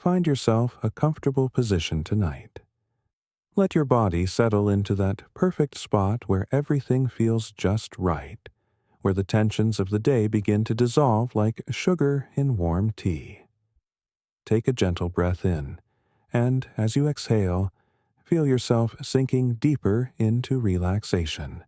find yourself a comfortable position tonight. Let your body settle into that perfect spot where everything feels just right, where the tensions of the day begin to dissolve like sugar in warm tea. Take a gentle breath in, and as you exhale, feel yourself sinking deeper into relaxation.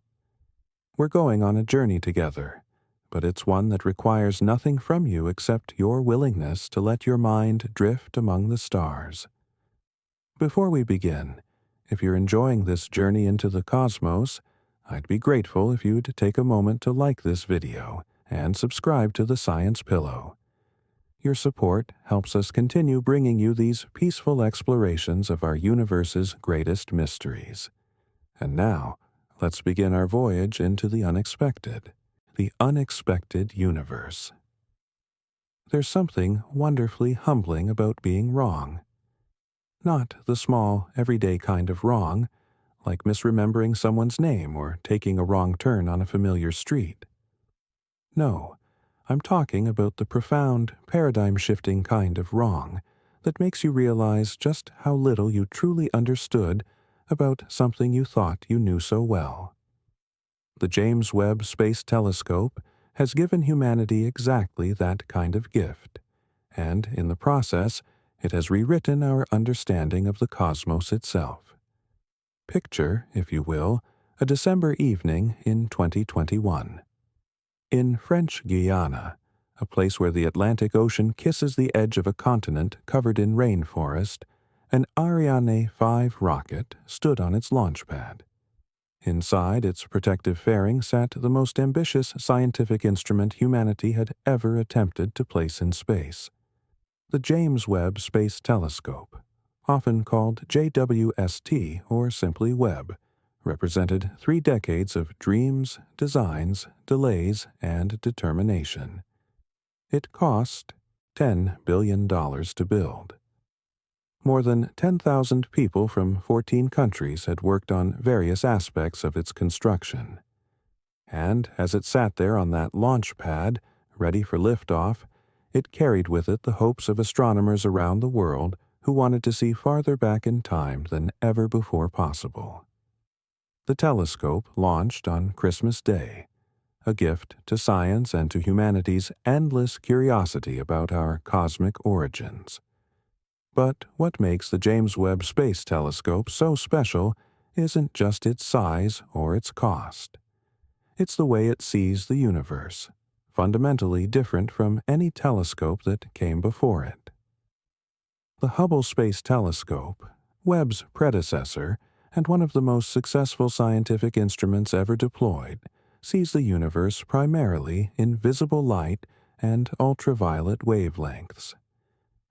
We're going on a journey together, but it's one that requires nothing from you except your willingness to let your mind drift among the stars. Before we begin, if you're enjoying this journey into the cosmos, I'd be grateful if you'd take a moment to like this video and subscribe to the Science Pillow. Your support helps us continue bringing you these peaceful explorations of our universe's greatest mysteries. And now, let's begin our voyage into the unexpected universe. There's something wonderfully humbling about being wrong. Not the small, everyday kind of wrong, like misremembering someone's name or taking a wrong turn on a familiar street. No, I'm talking about the profound, paradigm-shifting kind of wrong that makes you realize just how little you truly understood about something you thought you knew so well. The James Webb Space Telescope has given humanity exactly that kind of gift, and in the process, it has rewritten our understanding of the cosmos itself. Picture, if you will, a December evening in 2021. In French Guiana, a place where the Atlantic Ocean kisses the edge of a continent covered in rainforest, an Ariane 5 rocket stood on its launch pad. Inside its protective fairing sat the most ambitious scientific instrument humanity had ever attempted to place in space. The James Webb Space Telescope, often called JWST or simply Webb, represented 3 decades of dreams, designs, delays, and determination. It cost $10 billion to build. More than 10,000 people from 14 countries had worked on various aspects of its construction. And as it sat there on that launch pad, ready for liftoff, it carried with it the hopes of astronomers around the world who wanted to see farther back in time than ever before possible. The telescope launched on Christmas Day, a gift to science and to humanity's endless curiosity about our cosmic origins. But what makes the James Webb Space Telescope so special isn't just its size or its cost. It's the way it sees the universe, fundamentally different from any telescope that came before it. The Hubble Space Telescope, Webb's predecessor, and one of the most successful scientific instruments ever deployed, sees the universe primarily in visible light and ultraviolet wavelengths.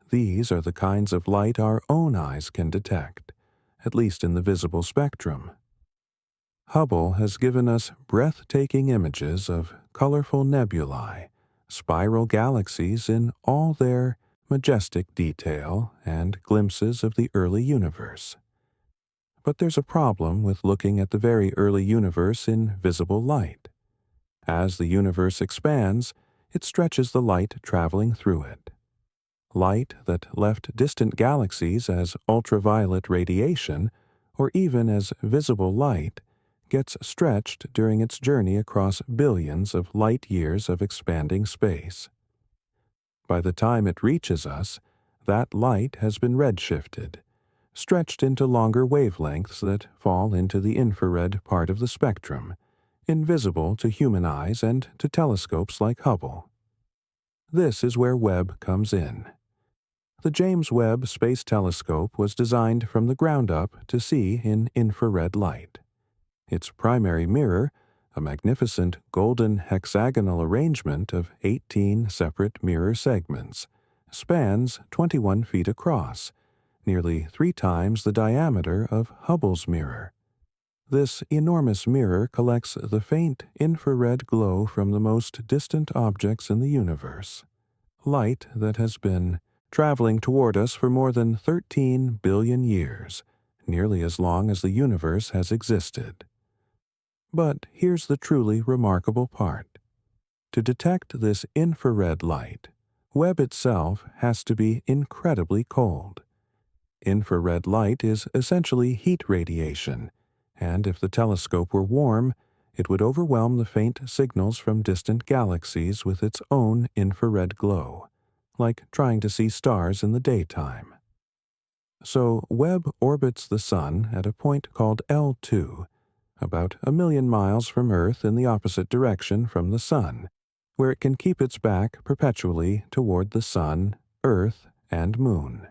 These are the kinds of light our own eyes can detect, at least in the visible spectrum. Hubble has given us breathtaking images of colorful nebulae, spiral galaxies in all their majestic detail, and glimpses of the early universe. But there's a problem with looking at the very early universe in visible light. As the universe expands, it stretches the light traveling through it. Light that left distant galaxies as ultraviolet radiation, or even as visible light, gets stretched during its journey across billions of light-years of expanding space. By the time it reaches us, that light has been redshifted, stretched into longer wavelengths that fall into the infrared part of the spectrum, invisible to human eyes and to telescopes like Hubble. This is where Webb comes in. The James Webb Space Telescope was designed from the ground up to see in infrared light. Its primary mirror, a magnificent golden hexagonal arrangement of 18 separate mirror segments, spans 21 feet across, nearly 3 times the diameter of Hubble's mirror. This enormous mirror collects the faint infrared glow from the most distant objects in the universe, light that has been traveling toward us for more than 13 billion years, nearly as long as the universe has existed. But here's the truly remarkable part. To detect this infrared light, Webb itself has to be incredibly cold. Infrared light is essentially heat radiation, and if the telescope were warm, it would overwhelm the faint signals from distant galaxies with its own infrared glow, like trying to see stars in the daytime. So Webb orbits the Sun at a point called L2, about 1 million miles from Earth in the opposite direction from the Sun, where it can keep its back perpetually toward the Sun, Earth, and Moon.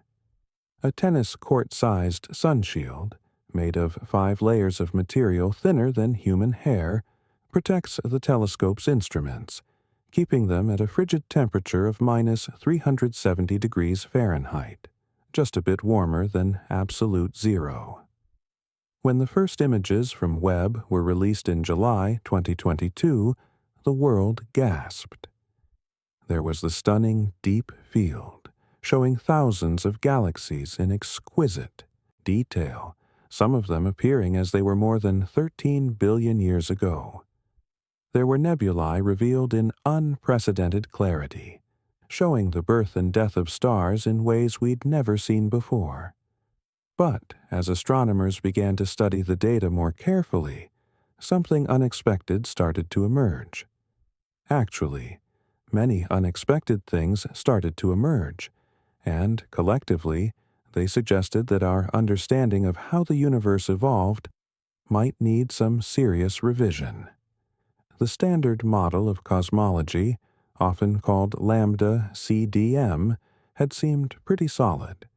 A tennis court-sized sunshield, made of 5 layers of material thinner than human hair, protects the telescope's instruments, keeping them at a frigid temperature of minus 370 degrees Fahrenheit, just a bit warmer than absolute zero. When the first images from Webb were released in July 2022, the world gasped. There was the stunning deep field, showing thousands of galaxies in exquisite detail, some of them appearing as they were more than 13 billion years ago. There were nebulae revealed in unprecedented clarity, showing the birth and death of stars in ways we'd never seen before. But as astronomers began to study the data more carefully, something unexpected started to emerge. Actually, many unexpected things started to emerge, and collectively, they suggested that our understanding of how the universe evolved might need some serious revision. The standard model of cosmology, often called lambda CDM, had seemed pretty solid.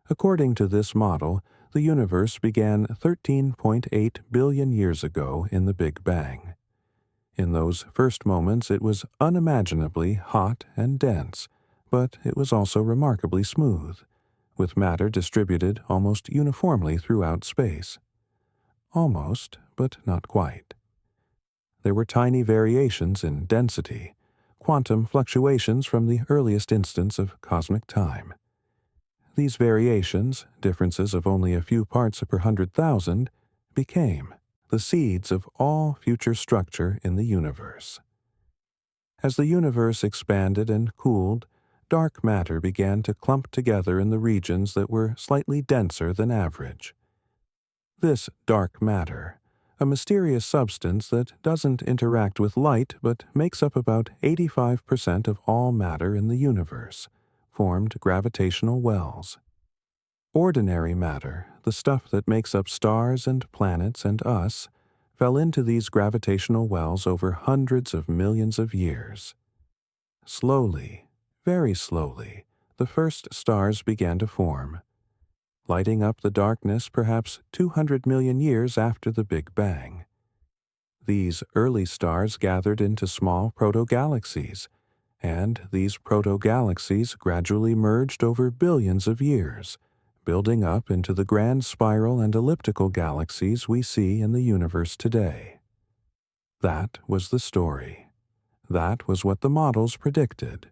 According to this model, the universe began 13.8 billion years ago in the Big Bang. In those first moments it was unimaginably hot and dense, but it was also remarkably smooth, with matter distributed almost uniformly throughout space. Almost, but not quite. There were tiny variations in density, quantum fluctuations from the earliest instance of cosmic time. These variations, differences of only a few parts per 100,000, became the seeds of all future structure in the universe. As the universe expanded and cooled, dark matter began to clump together in the regions that were slightly denser than average. This dark matter, a mysterious substance that doesn't interact with light but makes up about 85% of all matter in the universe, formed gravitational wells. Ordinary matter, the stuff that makes up stars and planets and us, fell into these gravitational wells over hundreds of millions of years. Slowly, very slowly, the first stars began to form, lighting up the darkness perhaps 200 million years after the Big Bang. These early stars gathered into small proto-galaxies, and these proto-galaxies gradually merged over billions of years, building up into the grand spiral and elliptical galaxies we see in the universe today. That was the story. That was what the models predicted.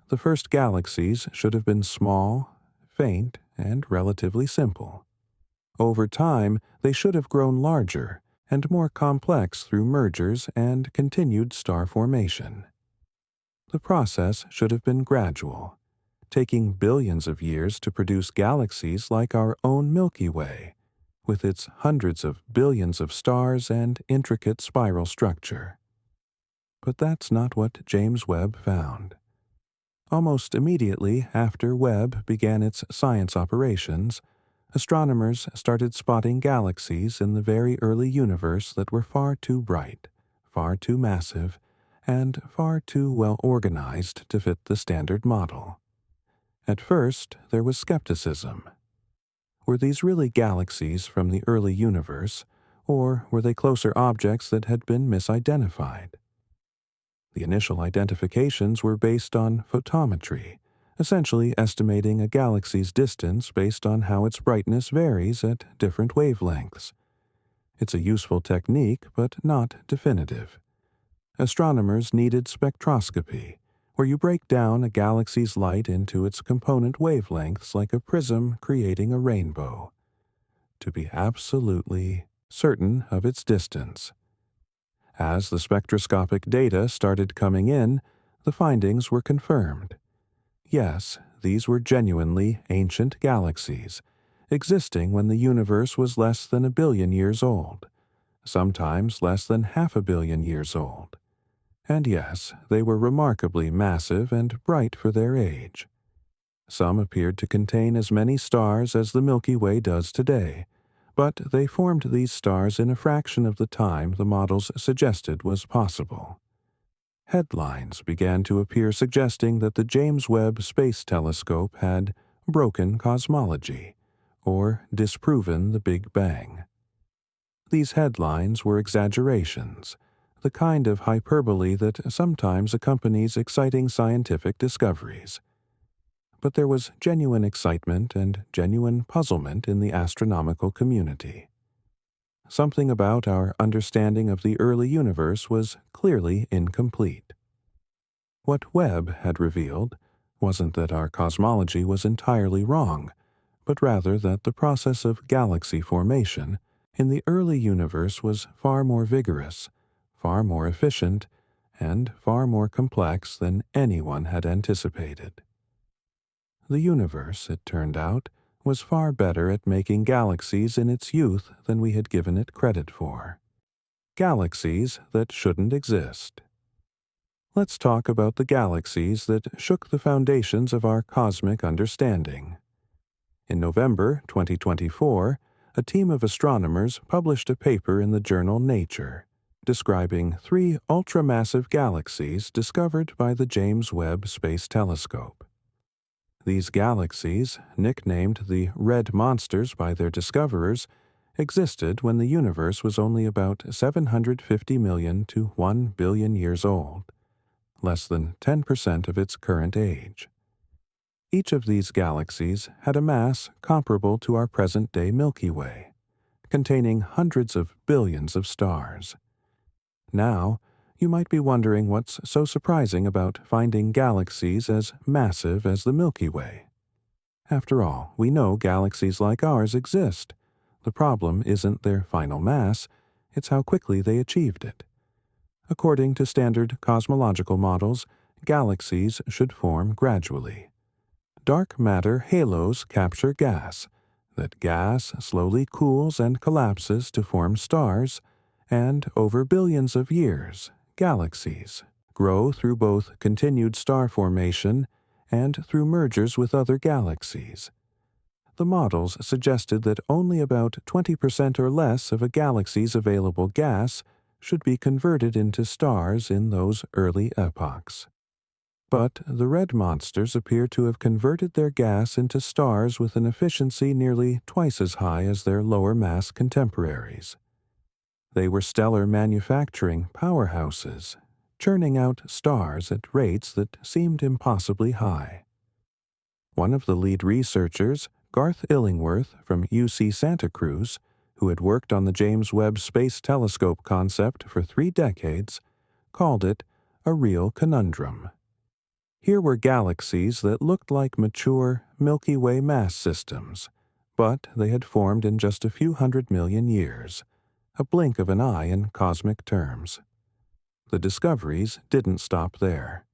The first galaxies should have been small, faint, and relatively simple. Over time, they should have grown larger and more complex through mergers and continued star formation. The process should have been gradual, taking billions of years to produce galaxies like our own Milky Way, with its hundreds of billions of stars and intricate spiral structure. But that's not what James Webb found. Almost immediately after Webb began its science operations, astronomers started spotting galaxies in the very early universe that were far too bright, far too massive, and far too well organized to fit the standard model. At first, there was skepticism. Were these really galaxies from the early universe, or were they closer objects that had been misidentified? The initial identifications were based on photometry, essentially estimating a galaxy's distance based on how its brightness varies at different wavelengths. It's a useful technique, but not definitive. Astronomers needed spectroscopy, where you break down a galaxy's light into its component wavelengths like a prism creating a rainbow, to be absolutely certain of its distance. As the spectroscopic data started coming in, The findings were confirmed. Yes, these were genuinely ancient galaxies, existing when the universe was less than 1 billion years old, sometimes less than 500 million years old. And yes, they were remarkably massive and bright for their age. Some appeared to contain as many stars as the Milky Way does today, but they formed these stars in a fraction of the time the models suggested was possible. Headlines began to appear suggesting that the James Webb Space Telescope had broken cosmology, or disproven the Big Bang. These headlines were exaggerations, the kind of hyperbole that sometimes accompanies exciting scientific discoveries. But there was genuine excitement and genuine puzzlement in the astronomical community. Something about our understanding of the early universe was clearly incomplete. What Webb had revealed wasn't that our cosmology was entirely wrong, but rather that the process of galaxy formation in the early universe was far more vigorous, far more efficient, and far more complex than anyone had anticipated. The universe, it turned out, was far better at making galaxies in its youth than we had given it credit for. Galaxies that shouldn't exist. Let's talk about the galaxies that shook the foundations of our cosmic understanding. In November 2024, a team of astronomers published a paper in the journal Nature, describing 3 ultramassive galaxies discovered by the James Webb Space Telescope. These galaxies, nicknamed the Red Monsters by their discoverers, existed when the universe was only about 750 million to 1 billion years old, less than 10% of its current age. Each of these galaxies had a mass comparable to our present-day Milky Way, containing hundreds of billions of stars. Now, you might be wondering what's so surprising about finding galaxies as massive as the Milky Way. After all, we know galaxies like ours exist. The problem isn't their final mass, it's how quickly they achieved it. According to standard cosmological models, galaxies should form gradually. Dark matter halos capture gas. That gas slowly cools and collapses to form stars, and over billions of years, galaxies grow through both continued star formation and through mergers with other galaxies. The models suggested that only about 20% or less of a galaxy's available gas should be converted into stars in those early epochs. But the red monsters appear to have converted their gas into stars with an efficiency nearly twice as high as their lower mass contemporaries. They were stellar manufacturing powerhouses, churning out stars at rates that seemed impossibly high. One of the lead researchers, Garth Illingworth from UC Santa Cruz, who had worked on the James Webb Space Telescope concept for 3 decades, called it a real conundrum. Here were galaxies that looked like mature Milky Way mass systems, but they had formed in just a few 100 million years, a blink of an eye in cosmic terms. The discoveries didn't stop there.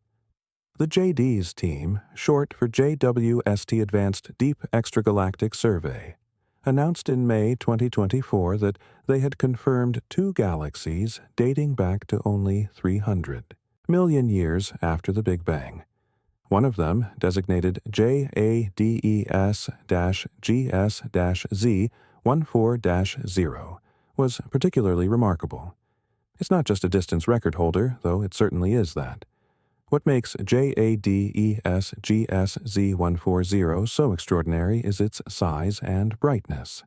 The JD's team, short for JWST Advanced Deep Extragalactic Survey, announced in May 2024 that they had confirmed 2 galaxies dating back to only 300 million years after the Big Bang. One of them, designated JADES-GS-Z14-0, was particularly remarkable. It's not just a distance record holder, though it certainly is that. What makes JADES-GS-Z140 so extraordinary is its size and brightness.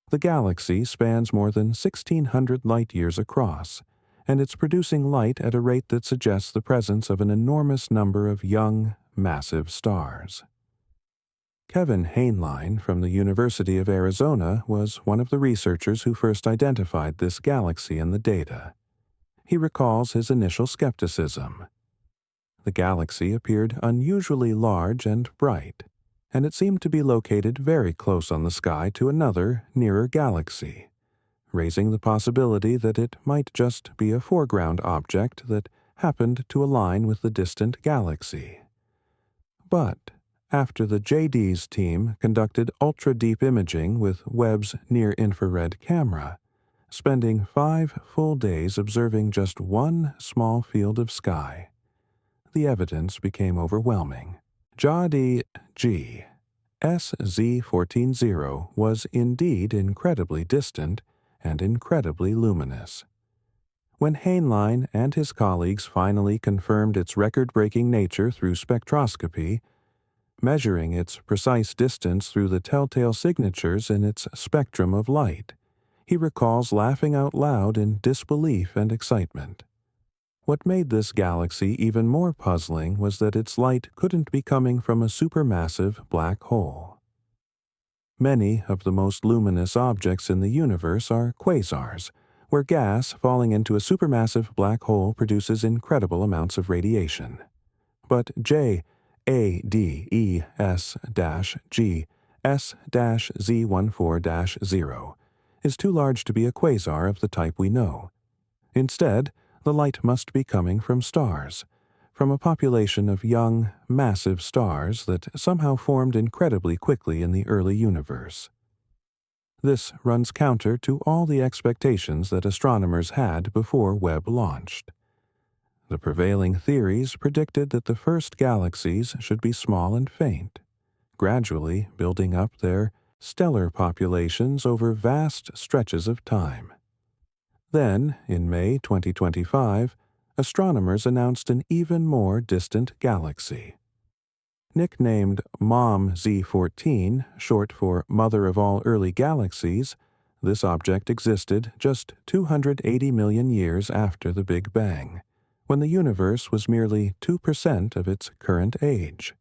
The galaxy spans more than 1,600 light-years across, and it's producing light at a rate that suggests the presence of an enormous number of young, massive stars. Kevin Hainline from the University of Arizona was one of the researchers who first identified this galaxy in the data. He recalls his initial skepticism. The galaxy appeared unusually large and bright, and it seemed to be located very close on the sky to another, nearer galaxy, raising the possibility that it might just be a foreground object that happened to align with the distant galaxy. But after the JD's team conducted ultra-deep imaging with Webb's near-infrared camera, spending 5 full days observing just one small field of sky, the evidence became overwhelming. JD G SZ140 was indeed incredibly distant and incredibly luminous. When Heinlein and his colleagues finally confirmed its record-breaking nature through spectroscopy, measuring its precise distance through the telltale signatures in its spectrum of light, he recalls laughing out loud in disbelief and excitement. What made this galaxy even more puzzling was that its light couldn't be coming from a supermassive black hole. Many of the most luminous objects in the universe are quasars, where gas falling into a supermassive black hole produces incredible amounts of radiation. But JADES-G S-Z14-0 is too large to be a quasar of the type we know. Instead, the light must be coming from stars, from a population of young, massive stars that somehow formed incredibly quickly in the early universe. This runs counter to all the expectations that astronomers had before Webb launched. The prevailing theories predicted that the first galaxies should be small and faint, gradually building up their stellar populations over vast stretches of time. Then, in May 2025, astronomers announced an even more distant galaxy. Nicknamed MOM Z14, short for Mother of All Early Galaxies, this object existed just 280 million years after the Big Bang, when the universe was merely 2% of its current age.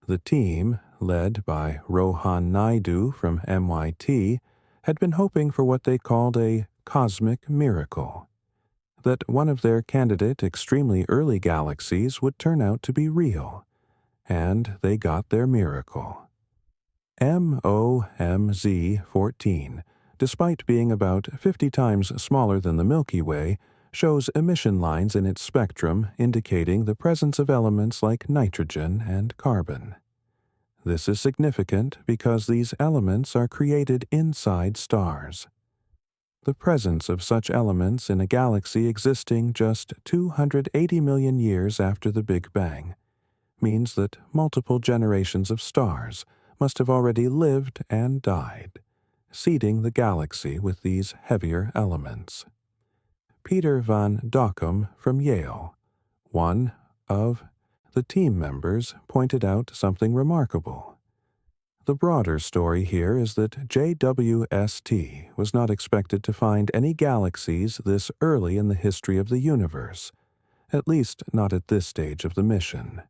The team, led by Rohan Naidu from MIT, had been hoping for what they called a cosmic miracle, that one of their candidate extremely early galaxies would turn out to be real, and they got their miracle. MOMZ14, despite being about 50 times smaller than the Milky Way, shows emission lines in its spectrum indicating the presence of elements like nitrogen and carbon. This is significant because these elements are created inside stars. The presence of such elements in a galaxy existing just 280 million years after the Big Bang means that multiple generations of stars must have already lived and died, seeding the galaxy with these heavier elements. Peter van Dokkum from Yale, one of the team members, pointed out something remarkable. The broader story here is that JWST was not expected to find any galaxies this early in the history of the universe, at least not at this stage of the mission.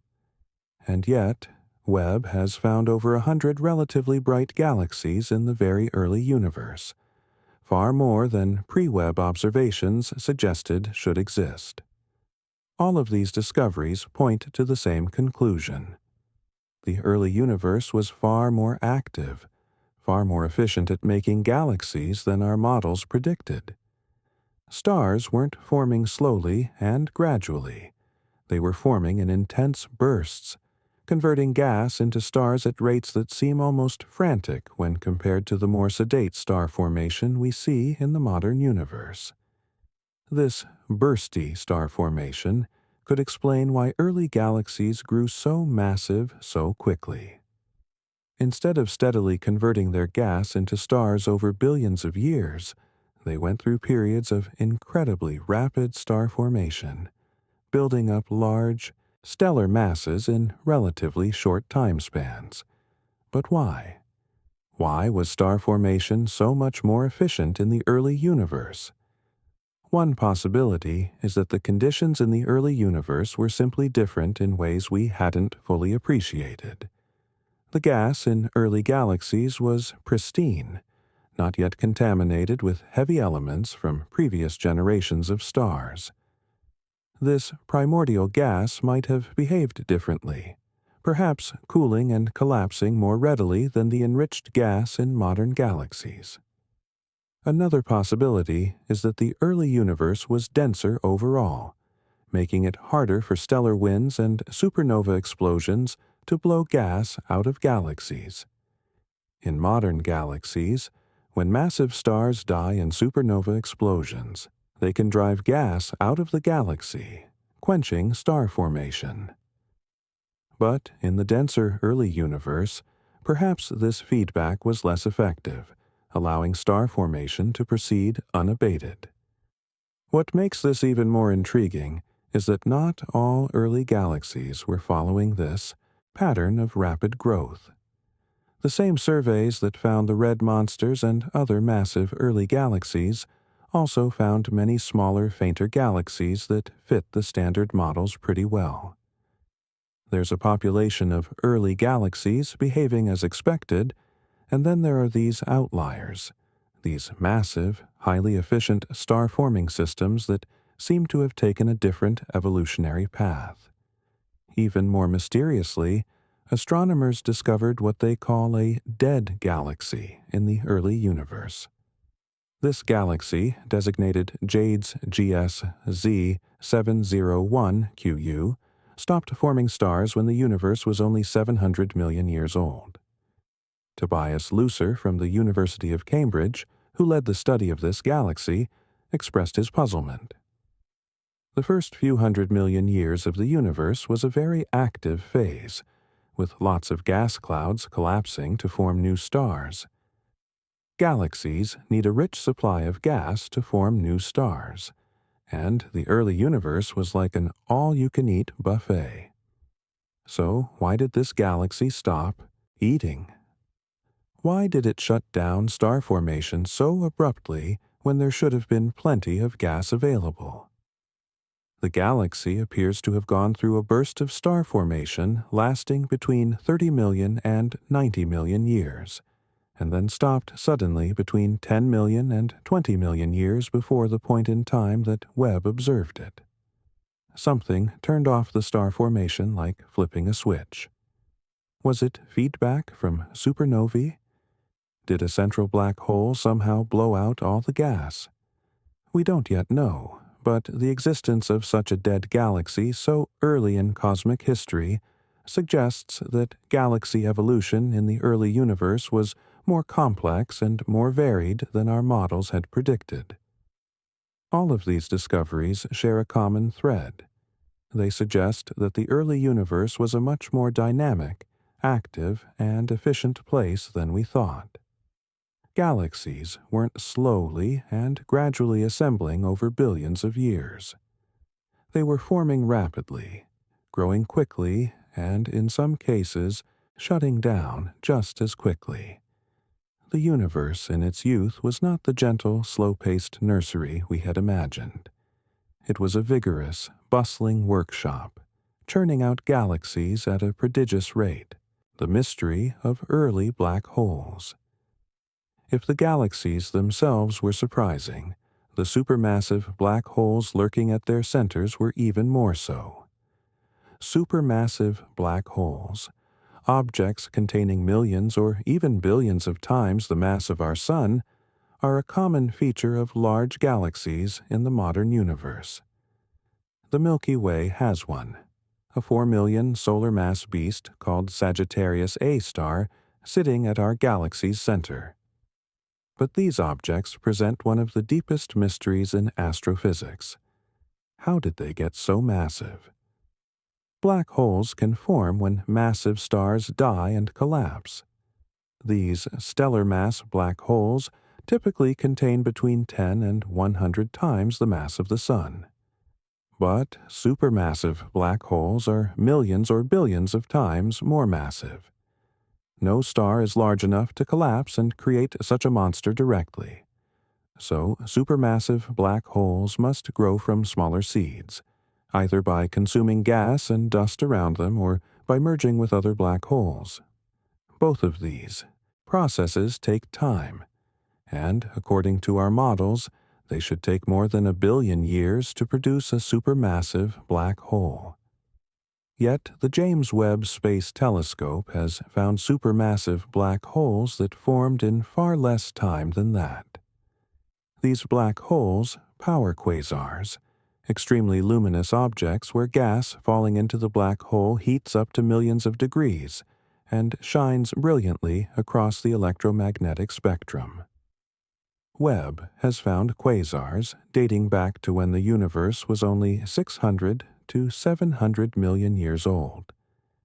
And yet, Webb has found over 100 relatively bright galaxies in the very early universe, far more than pre-Webb observations suggested should exist. All of these discoveries point to the same conclusion. The early universe was far more active, far more efficient at making galaxies than our models predicted. Stars weren't forming slowly and gradually. They were forming in intense bursts, converting gas into stars at rates that seem almost frantic when compared to the more sedate star formation we see in the modern universe. This bursty star formation could explain why early galaxies grew so massive so quickly. Instead of steadily converting their gas into stars over billions of years, they went through periods of incredibly rapid star formation, building up large, stellar masses in relatively short time spans. But why? Why was star formation so much more efficient in the early universe? One possibility is that the conditions in the early universe were simply different in ways we hadn't fully appreciated. The gas in early galaxies was pristine, not yet contaminated with heavy elements from previous generations of stars. This primordial gas might have behaved differently, perhaps cooling and collapsing more readily than the enriched gas in modern galaxies. Another possibility is that the early universe was denser overall, making it harder for stellar winds and supernova explosions to blow gas out of galaxies. In modern galaxies, when massive stars die in supernova explosions, they can drive gas out of the galaxy, quenching star formation. But in the denser early universe, perhaps this feedback was less effective, allowing star formation to proceed unabated. What makes this even more intriguing is that not all early galaxies were following this pattern of rapid growth. The same surveys that found the red monsters and other massive early galaxies also found many smaller, fainter galaxies that fit the standard models pretty well. There's a population of early galaxies behaving as expected, and then there are these outliers, these massive, highly efficient star-forming systems that seem to have taken a different evolutionary path. Even more mysteriously, astronomers discovered what they call a dead galaxy in the early universe. This galaxy, designated Jade's GS Z701QU, stopped forming stars when the universe was only 700 million years old. Tobias Lucer from the University of Cambridge, who led the study of this galaxy, expressed his puzzlement. The first few 100 million years of the universe was a very active phase, with lots of gas clouds collapsing to form new stars. Galaxies need a rich supply of gas to form new stars, and the early universe was like an all-you-can-eat buffet. So why did this galaxy stop eating? Why did it shut down star formation so abruptly when there should have been plenty of gas available? The galaxy appears to have gone through a burst of star formation lasting between 30 million and 90 million years, and then stopped suddenly between 10 million and 20 million years before the point in time that Webb observed it. Something turned off the star formation like flipping a switch. Was it feedback from supernovae? Did a central black hole somehow blow out all the gas? We don't yet know, but the existence of such a dead galaxy so early in cosmic history suggests that galaxy evolution in the early universe was more complex and more varied than our models had predicted. All of these discoveries share a common thread. They suggest that the early universe was a much more dynamic, active, and efficient place than we thought. Galaxies weren't slowly and gradually assembling over billions of years. They were forming rapidly, growing quickly, and in some cases, shutting down just as quickly. The universe in its youth was not the gentle, slow-paced nursery we had imagined. It was a vigorous, bustling workshop, churning out galaxies at a prodigious rate, the mystery of early black holes. If the galaxies themselves were surprising, the supermassive black holes lurking at their centers were even more so. Supermassive black holes, objects containing millions or even billions of times the mass of our Sun, are a common feature of large galaxies in the modern universe. The Milky Way has one, a 4 million solar mass beast called Sagittarius A star sitting at our galaxy's center. But these objects present one of the deepest mysteries in astrophysics. How did they get so massive? Black holes can form when massive stars die and collapse. These stellar mass black holes typically contain between 10 and 100 times the mass of the Sun. But supermassive black holes are millions or billions of times more massive. No star is large enough to collapse and create such a monster directly. So, supermassive black holes must grow from smaller seeds, either by consuming gas and dust around them or by merging with other black holes. Both of these processes take time, and according to our models, they should take more than 1 billion years to produce a supermassive black hole. Yet the James Webb Space Telescope has found supermassive black holes that formed in far less time than that. These black holes, power quasars, extremely luminous objects where gas falling into the black hole heats up to millions of degrees and shines brilliantly across the electromagnetic spectrum. Webb has found quasars dating back to when the universe was only 600 to 700 million years old,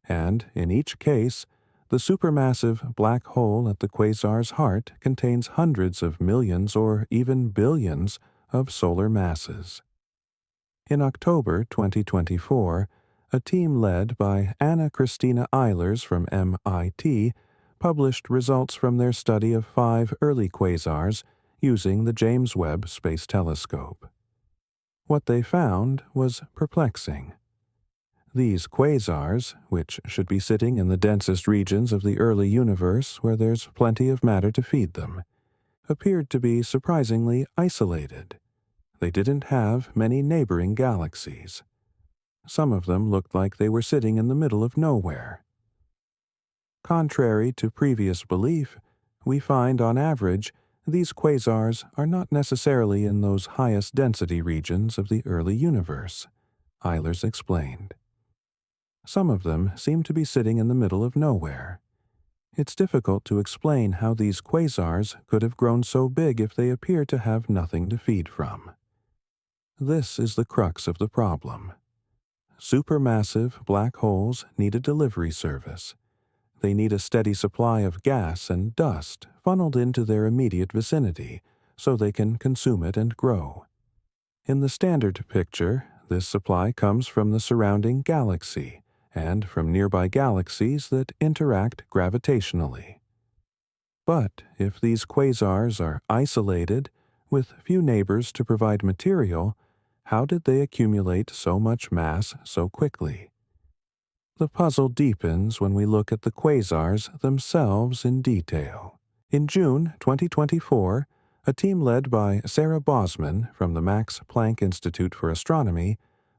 and in each case, the supermassive black hole at the quasar's heart contains hundreds of millions or even billions of solar masses. In October 2024, a team led by Anna Christina Eilers from MIT published results from their study of 5 early quasars using the James Webb Space Telescope. What they found was perplexing. These quasars, which should be sitting in the densest regions of the early universe where there's plenty of matter to feed them, appeared to be surprisingly isolated. They didn't have many neighboring galaxies. Some of them looked like they were sitting in the middle of nowhere. Contrary to previous belief, we find on average these quasars are not necessarily in those highest density regions of the early universe, Eilers explained. Some of them seem to be sitting in the middle of nowhere. It's difficult to explain how these quasars could have grown so big if they appear to have nothing to feed from. This is the crux of the problem. Supermassive black holes need a delivery service. They need a steady supply of gas and dust funneled into their immediate vicinity so they can consume it and grow. In the standard picture, this supply comes from the surrounding galaxy and from nearby galaxies that interact gravitationally. But if these quasars are isolated, with few neighbors to provide material, how did they accumulate so much mass so quickly? The puzzle deepens when we look at the quasars themselves in detail. In June 2024, a team led by Sarah Bosman from the Max Planck Institute for Astronomy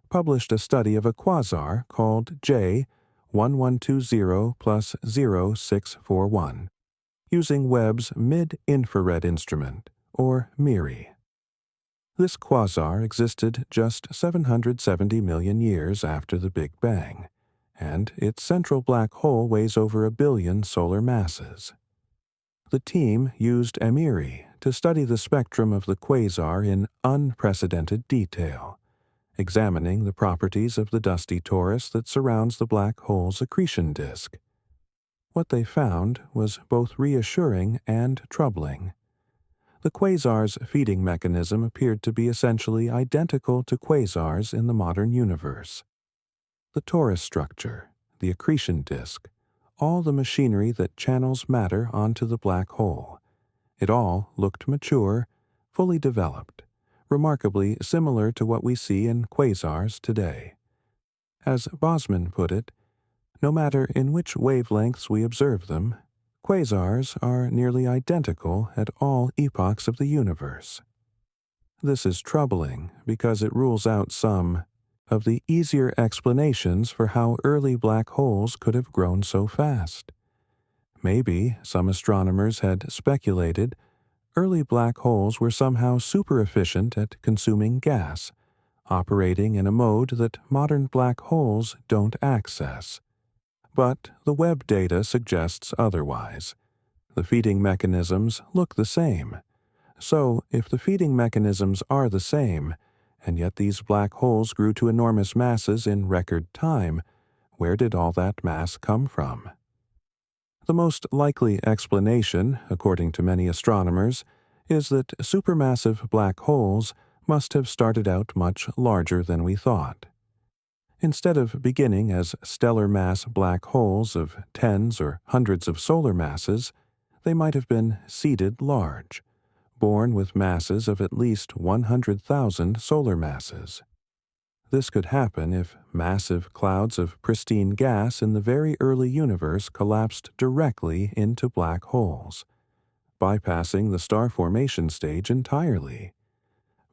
published a study of a quasar called J1120 plus 0641, using Webb's Mid-Infrared Instrument, or MIRI. This quasar existed just 770 million years after the Big Bang, and its central black hole weighs over 1 billion solar masses. The team used MIRI to study the spectrum of the quasar in unprecedented detail, examining the properties of the dusty torus that surrounds the black hole's accretion disk. What they found was both reassuring and troubling. The quasar's feeding mechanism appeared to be essentially identical to quasars in the modern universe. The torus structure, the accretion disk, all the machinery that channels matter onto the black hole. It all looked mature, fully developed, remarkably similar to what we see in quasars today. As Bosman put it, no matter in which wavelengths we observe them, quasars are nearly identical at all epochs of the universe. This is troubling because it rules out some of the easier explanations for how early black holes could have grown so fast. Maybe some astronomers had speculated early black holes were somehow super efficient at consuming gas, operating in a mode that modern black holes don't access. But the Webb data suggests otherwise. The feeding mechanisms look the same. So, if the feeding mechanisms are the same, and yet these black holes grew to enormous masses in record time, where did all that mass come from? The most likely explanation, according to many astronomers, is that supermassive black holes must have started out much larger than we thought. Instead of beginning as stellar mass black holes of tens or hundreds of solar masses, they might have been seeded large, born with masses of at least 100,000 solar masses. This could happen if massive clouds of pristine gas in the very early universe collapsed directly into black holes, bypassing the star formation stage entirely.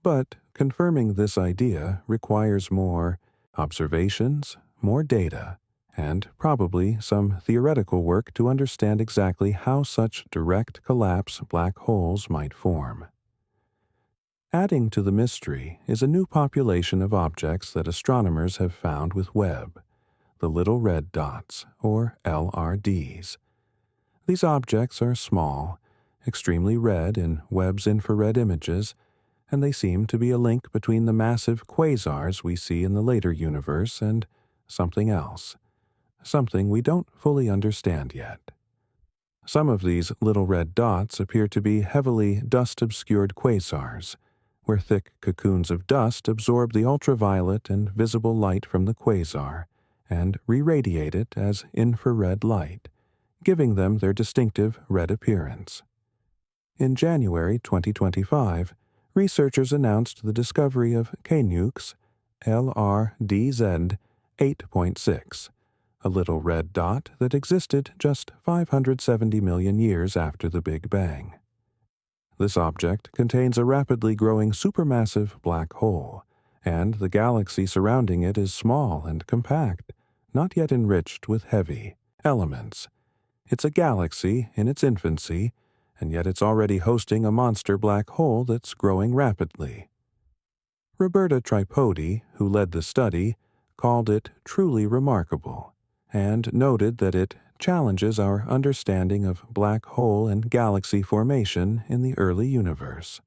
But confirming this idea requires more observations, more data, and probably some theoretical work to understand exactly how such direct collapse black holes might form. Adding to the mystery is a new population of objects that astronomers have found with Webb, the little red dots, or LRDs. These objects are small, extremely red in Webb's infrared images, and they seem to be a link between the massive quasars we see in the later universe and something else, something we don't fully understand yet. Some of these little red dots appear to be heavily dust-obscured quasars, where thick cocoons of dust absorb the ultraviolet and visible light from the quasar and re-radiate it as infrared light, giving them their distinctive red appearance. In January 2025, researchers announced the discovery of K-Nukes LRDZ 8.6, a little red dot that existed just 570 million years after the Big Bang. This object contains a rapidly growing supermassive black hole, and the galaxy surrounding it is small and compact, not yet enriched with heavy elements. It's a galaxy in its infancy, and yet it's already hosting a monster black hole that's growing rapidly. Roberta Tripodi, who led the study, called it truly remarkable, and noted that it challenges our understanding of black hole and galaxy formation in the early universe.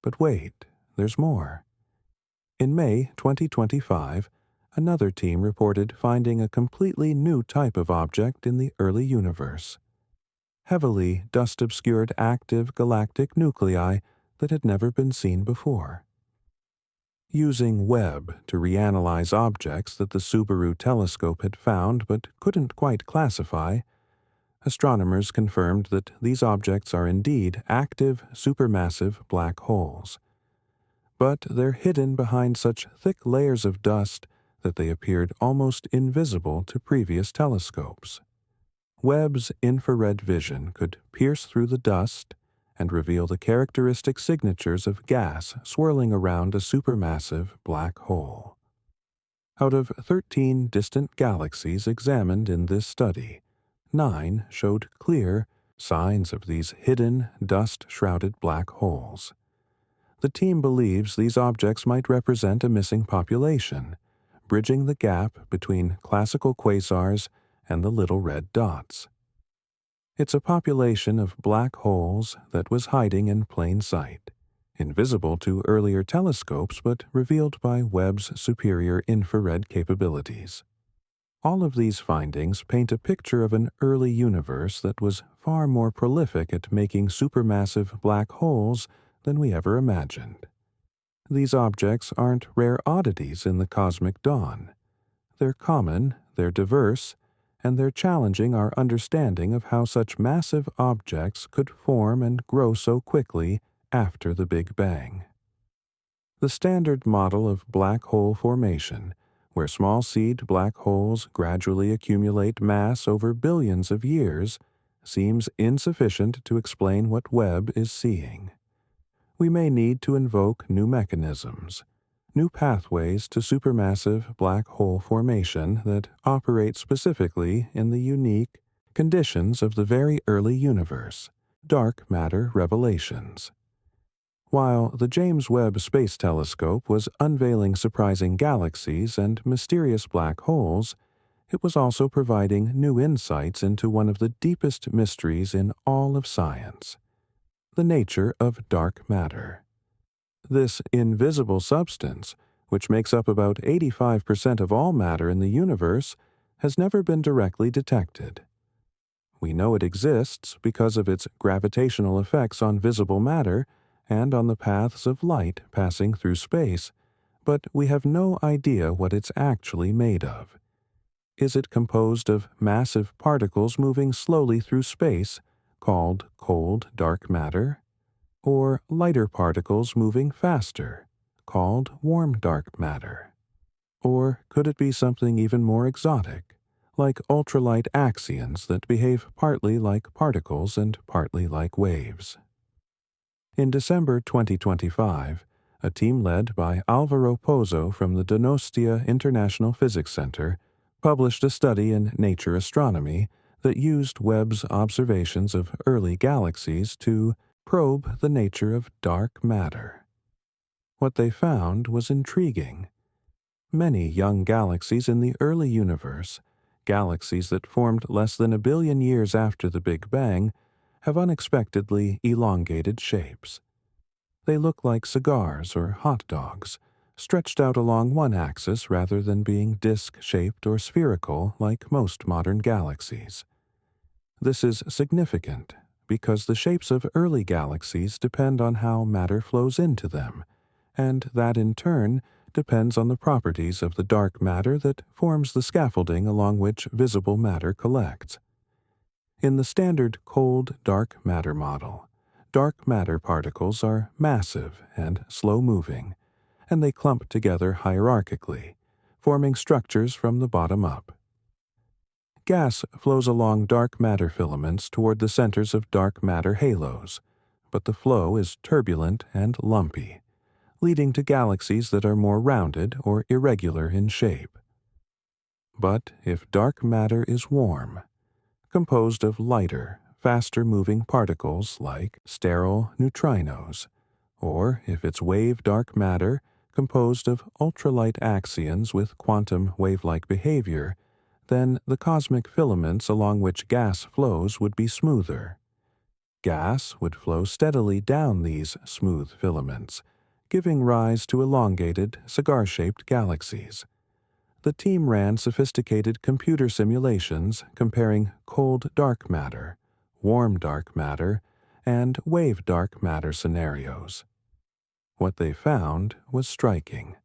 But wait, there's more. In May 2025, another team reported finding a completely new type of object in the early universe. Heavily dust-obscured active galactic nuclei that had never been seen before. Using Webb to reanalyze objects that the Subaru telescope had found but couldn't quite classify, astronomers confirmed that these objects are indeed active supermassive black holes. But they're hidden behind such thick layers of dust that they appeared almost invisible to previous telescopes. Webb's infrared vision could pierce through the dust and reveal the characteristic signatures of gas swirling around a supermassive black hole. Out of 13 distant galaxies examined in this study, 9 showed clear signs of these hidden, dust-shrouded black holes. The team believes these objects might represent a missing population, bridging the gap between classical quasars and the little red dots. It's a population of black holes that was hiding in plain sight, invisible to earlier telescopes but revealed by Webb's superior infrared capabilities. All of these findings paint a picture of an early universe that was far more prolific at making supermassive black holes than we ever imagined. These objects aren't rare oddities in the cosmic dawn. They're common, they're diverse, and they're challenging our understanding of how such massive objects could form and grow so quickly after the Big Bang. The standard model of black hole formation, where small seed black holes gradually accumulate mass over billions of years, seems insufficient to explain what Webb is seeing. We may need to invoke new mechanisms, new pathways to supermassive black hole formation that operate specifically in the unique conditions of the very early universe, dark matter revelations. While the James Webb Space Telescope was unveiling surprising galaxies and mysterious black holes, it was also providing new insights into one of the deepest mysteries in all of science: the nature of dark matter. This invisible substance, which makes up about 85% of all matter in the universe, has never been directly detected. We know it exists because of its gravitational effects on visible matter and on the paths of light passing through space, but we have no idea what it's actually made of. Is it composed of massive particles moving slowly through space, called cold dark matter? Or lighter particles moving faster, called warm dark matter? Or could it be something even more exotic, like ultralight axions that behave partly like particles and partly like waves? In December 2025, a team led by Alvaro Pozo from the Donostia International Physics Center published a study in Nature Astronomy that used Webb's observations of early galaxies to probe the nature of dark matter. What they found was intriguing. Many young galaxies in the early universe, galaxies that formed less than 1 billion years after the Big Bang, have unexpectedly elongated shapes. They look like cigars or hot dogs, stretched out along one axis rather than being disc-shaped or spherical like most modern galaxies. This is significant because the shapes of early galaxies depend on how matter flows into them, and that in turn depends on the properties of the dark matter that forms the scaffolding along which visible matter collects. In the standard cold dark matter model, dark matter particles are massive and slow-moving, and they clump together hierarchically, forming structures from the bottom up. Gas flows along dark matter filaments toward the centers of dark matter halos, but the flow is turbulent and lumpy, leading to galaxies that are more rounded or irregular in shape. But if dark matter is warm, composed of lighter, faster-moving particles like sterile neutrinos, or if it's wave dark matter composed of ultralight axions with quantum wave-like behavior, then the cosmic filaments along which gas flows would be smoother. Gas would flow steadily down these smooth filaments, giving rise to elongated, cigar-shaped galaxies. The team ran sophisticated computer simulations comparing cold dark matter, warm dark matter, and wave dark matter scenarios. What they found was striking.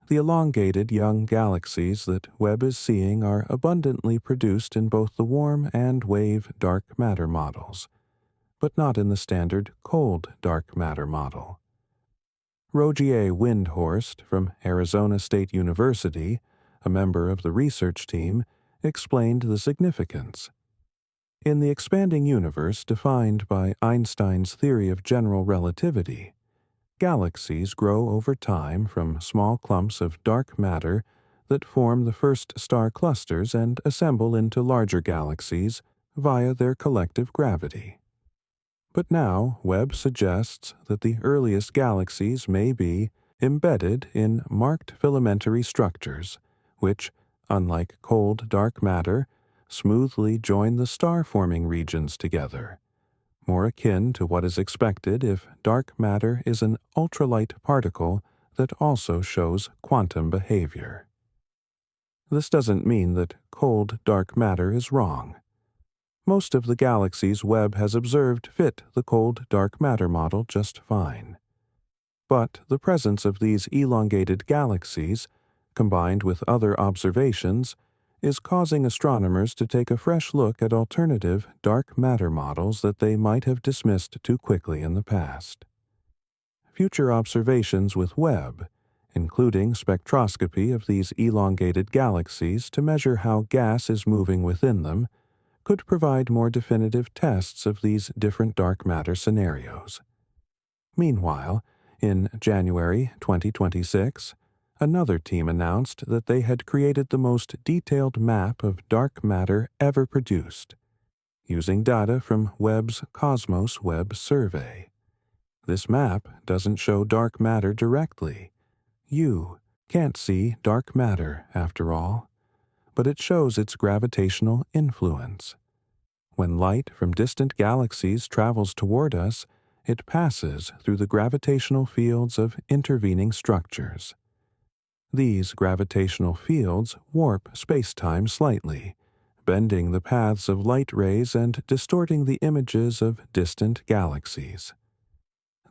The elongated young galaxies that Webb is seeing are abundantly produced in both the warm and wave dark matter models, but not in the standard cold dark matter model. Rogier Windhorst from Arizona State University, a member of the research team, explained the significance. In the expanding universe defined by Einstein's theory of general relativity, galaxies grow over time from small clumps of dark matter that form the first star clusters and assemble into larger galaxies via their collective gravity. But now Webb suggests that the earliest galaxies may be embedded in marked filamentary structures, which, unlike cold dark matter, smoothly join the star-forming regions together, more akin to what is expected if dark matter is an ultralight particle that also shows quantum behavior. This doesn't mean that cold dark matter is wrong. Most of the galaxies Webb has observed fit the cold dark matter model just fine. But the presence of these elongated galaxies, combined with other observations, is causing astronomers to take a fresh look at alternative dark matter models that they might have dismissed too quickly in the past. Future observations with Webb, including spectroscopy of these elongated galaxies to measure how gas is moving within them, could provide more definitive tests of these different dark matter scenarios. Meanwhile, in January 2026, another team announced that they had created the most detailed map of dark matter ever produced, using data from Webb's Cosmos Web survey. This map doesn't show dark matter directly. You can't see dark matter, after all, but it shows its gravitational influence. When light from distant galaxies travels toward us, it passes through the gravitational fields of intervening structures. These gravitational fields warp space-time slightly, bending the paths of light rays and distorting the images of distant galaxies.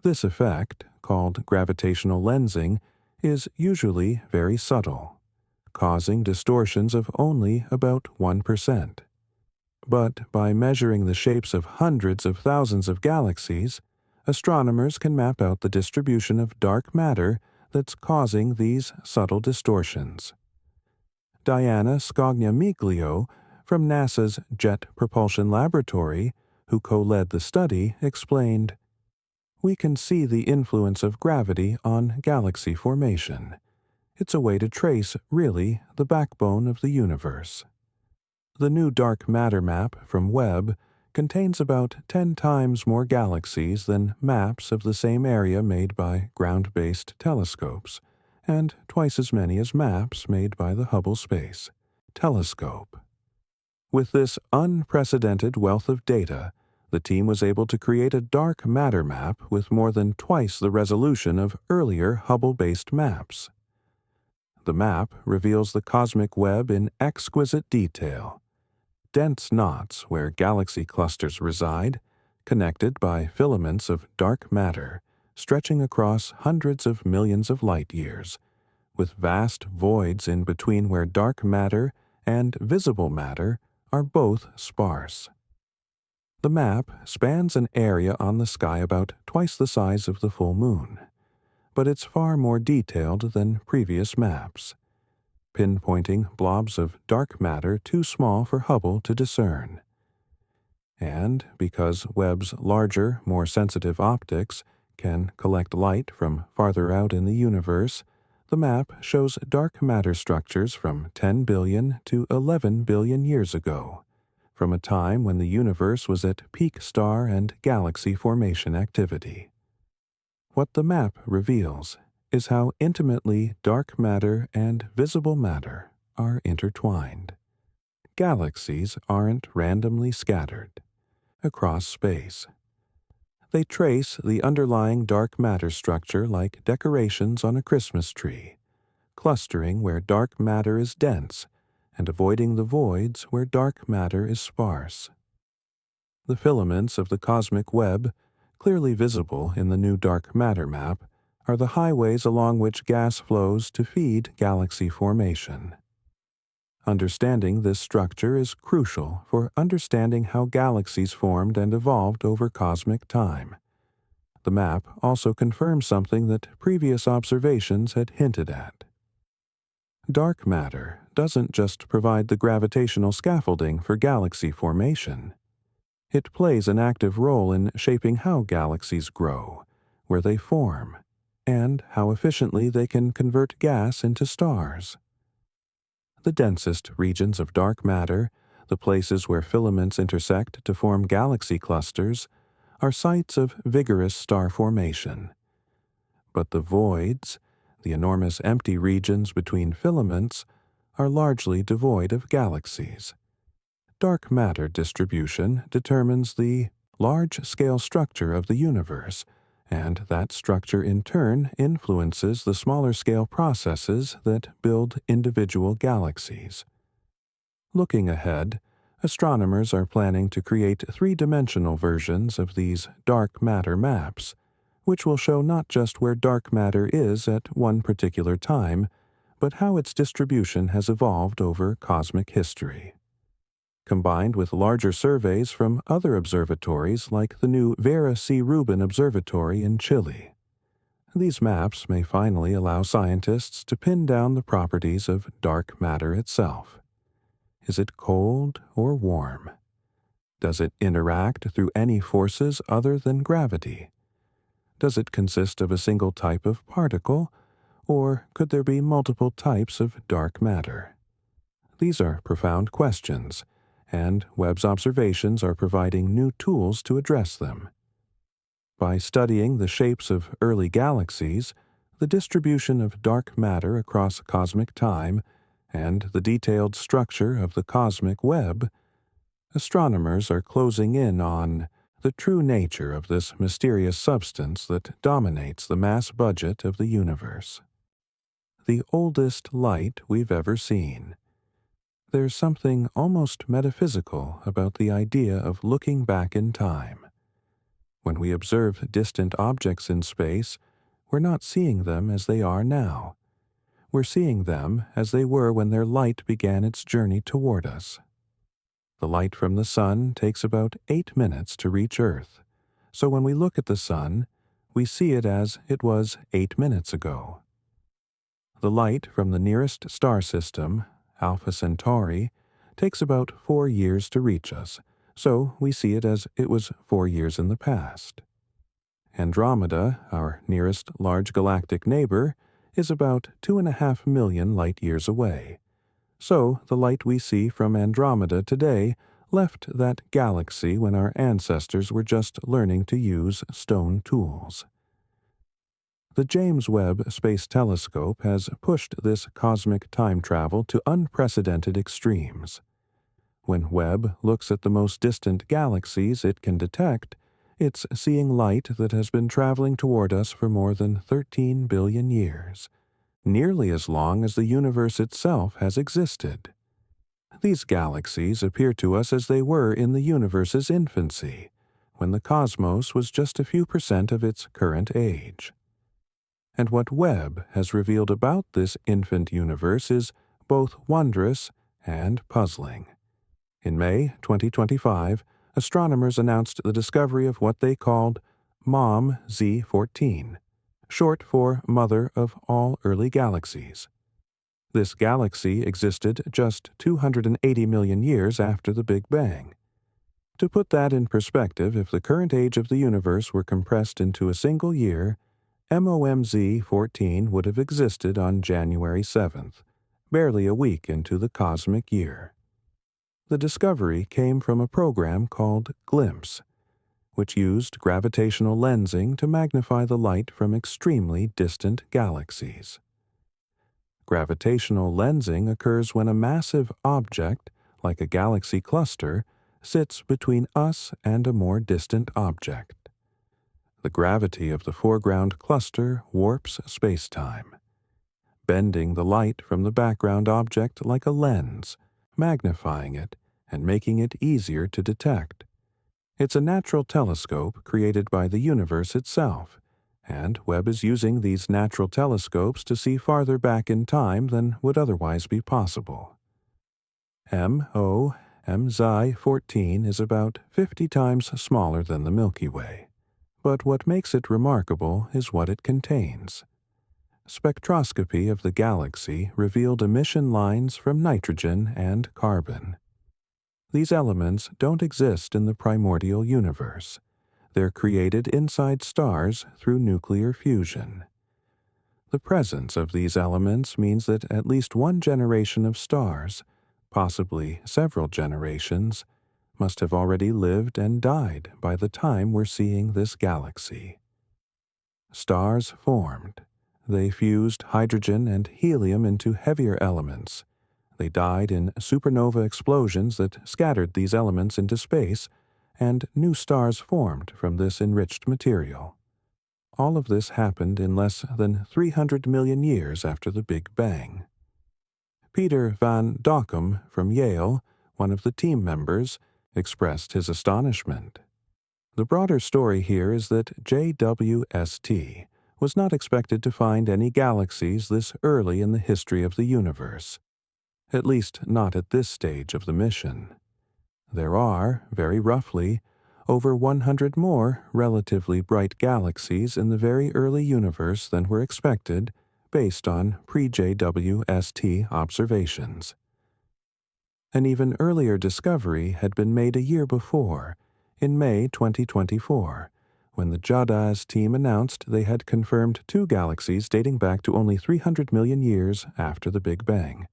This effect, called gravitational lensing, is usually very subtle, causing distortions of only about 1%. But by measuring the shapes of hundreds of thousands of galaxies, astronomers can map out the distribution of dark matter that's causing these subtle distortions. Diana Scognamiglio from NASA's Jet Propulsion Laboratory, who co-led the study, explained, "We can see the influence of gravity on galaxy formation. It's a way to trace, really, the backbone of the universe." The new dark matter map from Webb contains about 10 times more galaxies than maps of the same area made by ground-based telescopes, and twice as many as maps made by the Hubble Space Telescope. With this unprecedented wealth of data, the team was able to create a dark matter map with more than twice the resolution of earlier Hubble-based maps. The map reveals the cosmic web in exquisite detail. Dense knots where galaxy clusters reside, connected by filaments of dark matter stretching across hundreds of millions of light years, with vast voids in between where dark matter and visible matter are both sparse. The map spans an area on the sky about twice the size of the full moon, but it's far more detailed than previous maps, pinpointing blobs of dark matter too small for Hubble to discern. And because Webb's larger, more sensitive optics can collect light from farther out in the universe, the map shows dark matter structures from 10 billion to 11 billion years ago, from a time when the universe was at peak star and galaxy formation activity. What the map reveals is how intimately dark matter and visible matter are intertwined. Galaxies aren't randomly scattered across space. They trace the underlying dark matter structure like decorations on a Christmas tree, clustering where dark matter is dense and avoiding the voids where dark matter is sparse. The filaments of the cosmic web, clearly visible in the new dark matter map, are the highways along which gas flows to feed galaxy formation. Understanding this structure is crucial for understanding how galaxies formed and evolved over cosmic time. The map also confirms something that previous observations had hinted at. Dark matter doesn't just provide the gravitational scaffolding for galaxy formation. It plays an active role in shaping how galaxies grow, where they form, and how efficiently they can convert gas into stars. The densest regions of dark matter, the places where filaments intersect to form galaxy clusters, are sites of vigorous star formation. But the voids, the enormous empty regions between filaments, are largely devoid of galaxies. Dark matter distribution determines the large-scale structure of the universe, and that structure in turn influences the smaller-scale processes that build individual galaxies. Looking ahead, astronomers are planning to create three-dimensional versions of these dark matter maps, which will show not just where dark matter is at one particular time, but how its distribution has evolved over cosmic history. Combined with larger surveys from other observatories like the new Vera C. Rubin Observatory in Chile, these maps may finally allow scientists to pin down the properties of dark matter itself. Is it cold or warm? Does it interact through any forces other than gravity? Does it consist of a single type of particle, or could there be multiple types of dark matter? These are profound questions, and Webb's observations are providing new tools to address them. By studying the shapes of early galaxies, the distribution of dark matter across cosmic time, and the detailed structure of the cosmic web, astronomers are closing in on the true nature of this mysterious substance that dominates the mass budget of the universe. The oldest light we've ever seen. There's something almost metaphysical about the idea of looking back in time. When we observe distant objects in space, we're not seeing them as they are now. We're seeing them as they were when their light began its journey toward us. The light from the sun takes about 8 minutes to reach Earth, so when we look at the sun, we see it as it was 8 minutes ago. The light from the nearest star system, Alpha Centauri, takes about 4 years to reach us, so we see it as it was 4 years in the past. Andromeda, our nearest large galactic neighbor, is about 2.5 million light-years away. So the light we see from Andromeda today left that galaxy when our ancestors were just learning to use stone tools. The James Webb Space Telescope has pushed this cosmic time travel to unprecedented extremes. When Webb looks at the most distant galaxies it can detect, it's seeing light that has been traveling toward us for more than 13 billion years, nearly as long as the universe itself has existed. These galaxies appear to us as they were in the universe's infancy, when the cosmos was just a few percent of its current age. And what Webb has revealed about this infant universe is both wondrous and puzzling. In May 2025, astronomers announced the discovery of what they called MOM Z14, short for Mother of All Early Galaxies. This galaxy existed just 280 million years after the Big Bang. To put that in perspective, if the current age of the universe were compressed into a single year, MOMZ-14 would have existed on January 7th, barely a week into the cosmic year. The discovery came from a program called GLIMPSE, which used gravitational lensing to magnify the light from extremely distant galaxies. Gravitational lensing occurs when a massive object, like a galaxy cluster, sits between us and a more distant object. The gravity of the foreground cluster warps space-time, bending the light from the background object like a lens, magnifying it and making it easier to detect. It's a natural telescope created by the universe itself, and Webb is using these natural telescopes to see farther back in time than would otherwise be possible. MOMZ-14 is about 50 times smaller than the Milky Way, but what makes it remarkable is what it contains. Spectroscopy of the galaxy revealed emission lines from nitrogen and carbon. These elements don't exist in the primordial universe. They're created inside stars through nuclear fusion. The presence of these elements means that at least one generation of stars, possibly several generations, must have already lived and died by the time we're seeing this galaxy. Stars formed. They fused hydrogen and helium into heavier elements. They died in supernova explosions that scattered these elements into space, and new stars formed from this enriched material. All of this happened in less than 300 million years after the Big Bang. Peter van Dokkum from Yale, one of the team members, expressed his astonishment. The broader story here is that JWST was not expected to find any galaxies this early in the history of the universe, at least not at this stage of the mission. There are, very roughly, over 100 more relatively bright galaxies in the very early universe than were expected based on pre-JWST observations. An even earlier discovery had been made a year before, in May 2024, when the JADAS team announced they had confirmed two galaxies dating back to only 300 million years after the Big Bang.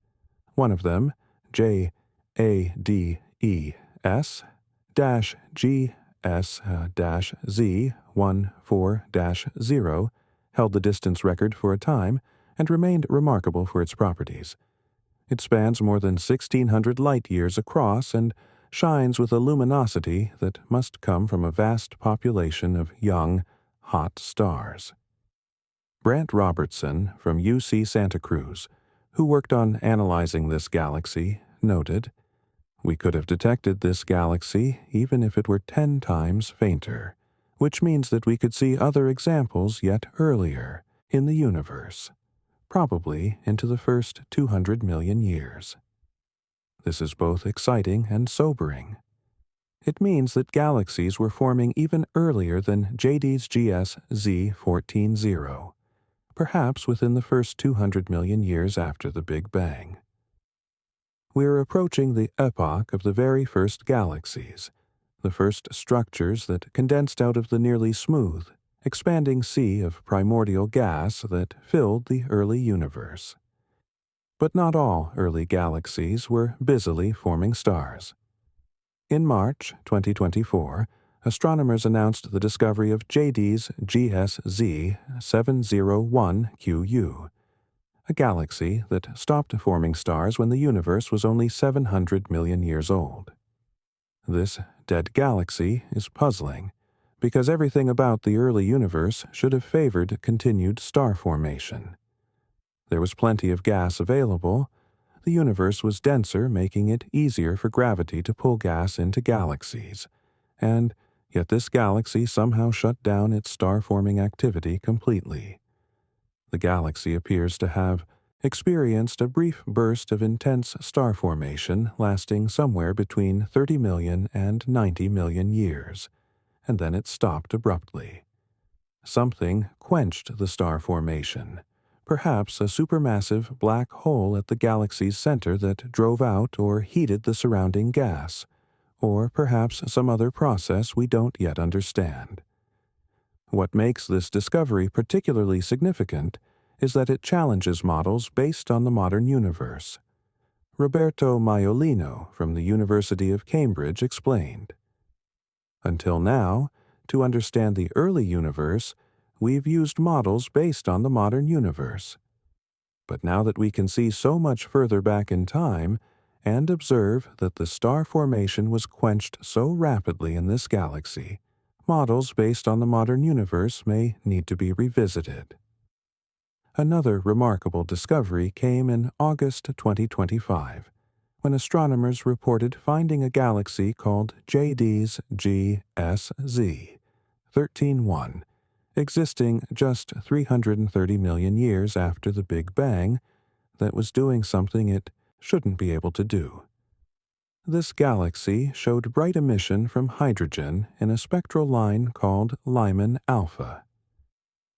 One of them, JADES-GS-Z14-0, held the distance record for a time and remained remarkable for its properties. It spans more than 1,600 light-years across and shines with a luminosity that must come from a vast population of young, hot stars. Brant Robertson from UC Santa Cruz, who worked on analyzing this galaxy, noted, "We could have detected this galaxy even if it were 10 times fainter, which means that we could see other examples yet earlier in the universe, probably into the first 200 million years. This is both exciting and sobering. It means that galaxies were forming even earlier than JADES GS Z14-0, perhaps within the first 200 million years after the Big Bang. We're approaching the epoch of the very first galaxies, the first structures that condensed out of the nearly smooth, expanding sea of primordial gas that filled the early universe. But not all early galaxies were busily forming stars. In March 2024, astronomers announced the discovery of JD's GSZ 701QU, a galaxy that stopped forming stars when the universe was only 700 million years old. This dead galaxy is puzzling, because everything about the early universe should have favored continued star formation. There was plenty of gas available. The universe was denser, making it easier for gravity to pull gas into galaxies, and yet this galaxy somehow shut down its star-forming activity completely. The galaxy appears to have experienced a brief burst of intense star formation lasting somewhere between 30 million and 90 million years, and then it stopped abruptly. Something quenched the star formation, perhaps a supermassive black hole at the galaxy's center that drove out or heated the surrounding gas, or perhaps some other process we don't yet understand. What makes this discovery particularly significant is that it challenges models based on the modern universe. Roberto Maiolino from the University of Cambridge explained, "Until now, to understand the early universe, we've used models based on the modern universe. But now that we can see so much further back in time and observe that the star formation was quenched so rapidly in this galaxy, models based on the modern universe may need to be revisited." Another remarkable discovery came in August 2025, when astronomers reported finding a galaxy called JD's GSZ 131, existing just 330 million years after the Big Bang, that was doing something it shouldn't be able to do. This galaxy showed bright emission from hydrogen in a spectral line called Lyman alpha.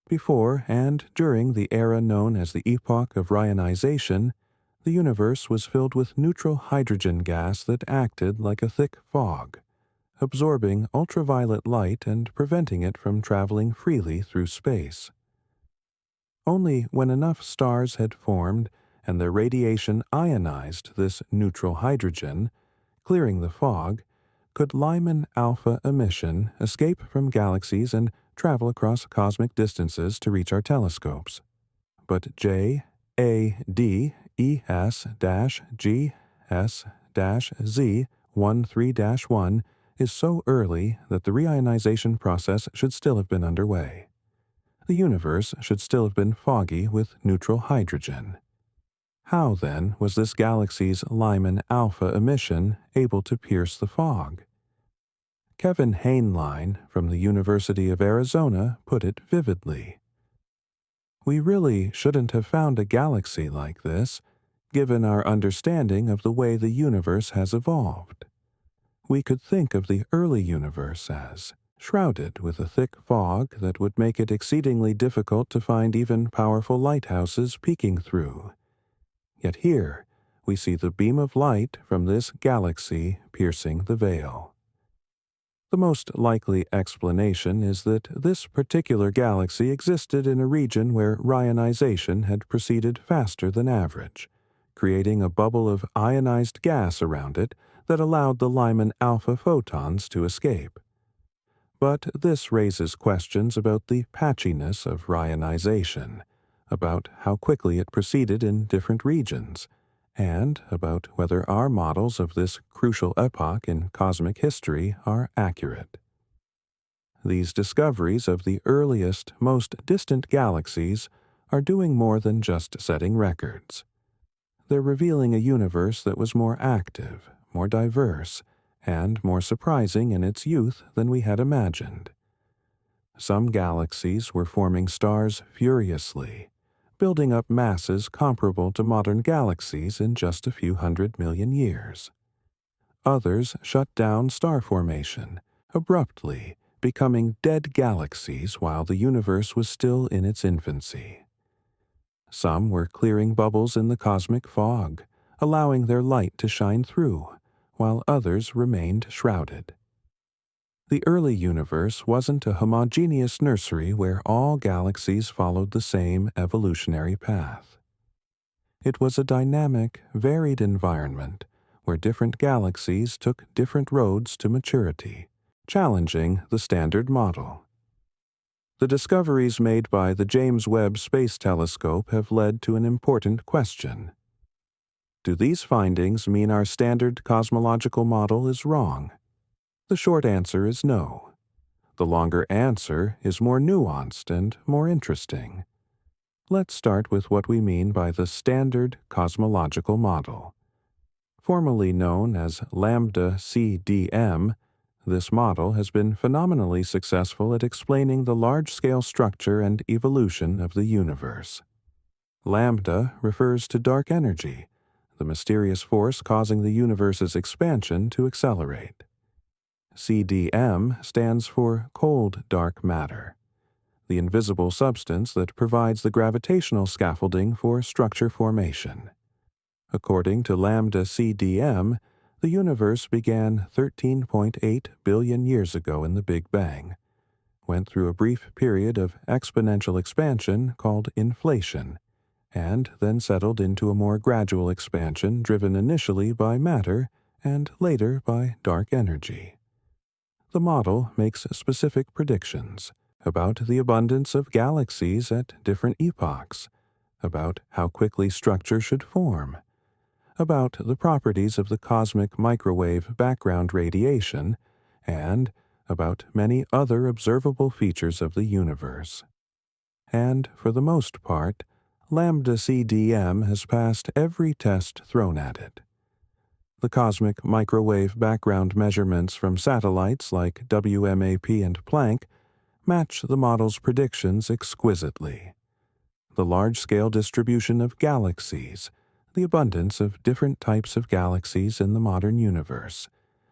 Before and during the era known as the epoch of Rayonization, the universe was filled with neutral hydrogen gas that acted like a thick fog, absorbing ultraviolet light and preventing it from traveling freely through space. Only when enough stars had formed and their radiation ionized this neutral hydrogen, clearing the fog, could Lyman alpha emission escape from galaxies and travel across cosmic distances to reach our telescopes. But JADES-GS-Z13-1 is so early that the reionization process should still have been underway. The universe should still have been foggy with neutral hydrogen. How, then, was this galaxy's Lyman alpha emission able to pierce the fog? Kevin Hainline from the University of Arizona put it vividly. "We really shouldn't have found a galaxy like this, given our understanding of the way the universe has evolved. We could think of the early universe as shrouded with a thick fog that would make it exceedingly difficult to find even powerful lighthouses peeking through. Yet here we see the beam of light from this galaxy piercing the veil." The most likely explanation is that this particular galaxy existed in a region where rayonization had proceeded faster than average, creating a bubble of ionized gas around it that allowed the Lyman alpha photons to escape. But this raises questions about the patchiness of rayonization, about how quickly it proceeded in different regions, and about whether our models of this crucial epoch in cosmic history are accurate. These discoveries of the earliest, most distant galaxies are doing more than just setting records. They're revealing a universe that was more active, more diverse, and more surprising in its youth than we had imagined. Some galaxies were forming stars furiously, building up masses comparable to modern galaxies in just a few 100 million years. Others shut down star formation, abruptly, becoming dead galaxies while the universe was still in its infancy. Some were clearing bubbles in the cosmic fog, allowing their light to shine through, while others remained shrouded. The early universe wasn't a homogeneous nursery where all galaxies followed the same evolutionary path. It was a dynamic, varied environment where different galaxies took different roads to maturity, challenging the standard model. The discoveries made by the James Webb Space Telescope have led to an important question. Do these findings mean our standard cosmological model is wrong? The short answer is no. The longer answer is more nuanced and more interesting. Let's start with what we mean by the standard cosmological model. Formerly known as lambda CDM, this model has been phenomenally successful at explaining the large-scale structure and evolution of the universe. Lambda refers to dark energy, the mysterious force causing the universe's expansion to accelerate. CDM stands for cold dark matter, the invisible substance that provides the gravitational scaffolding for structure formation. According to lambda CDM, the universe began 13.8 billion years ago in the Big Bang, went through a brief period of exponential expansion called inflation, and then settled into a more gradual expansion driven initially by matter and later by dark energy. The model makes specific predictions about the abundance of galaxies at different epochs, about how quickly structure should form, about the properties of the cosmic microwave background radiation, and about many other observable features of the universe. And, for the most part, lambda CDM has passed every test thrown at it. The cosmic microwave background measurements from satellites like WMAP and Planck match the model's predictions exquisitely. The large-scale distribution of galaxies, the abundance of different types of galaxies in the modern universe,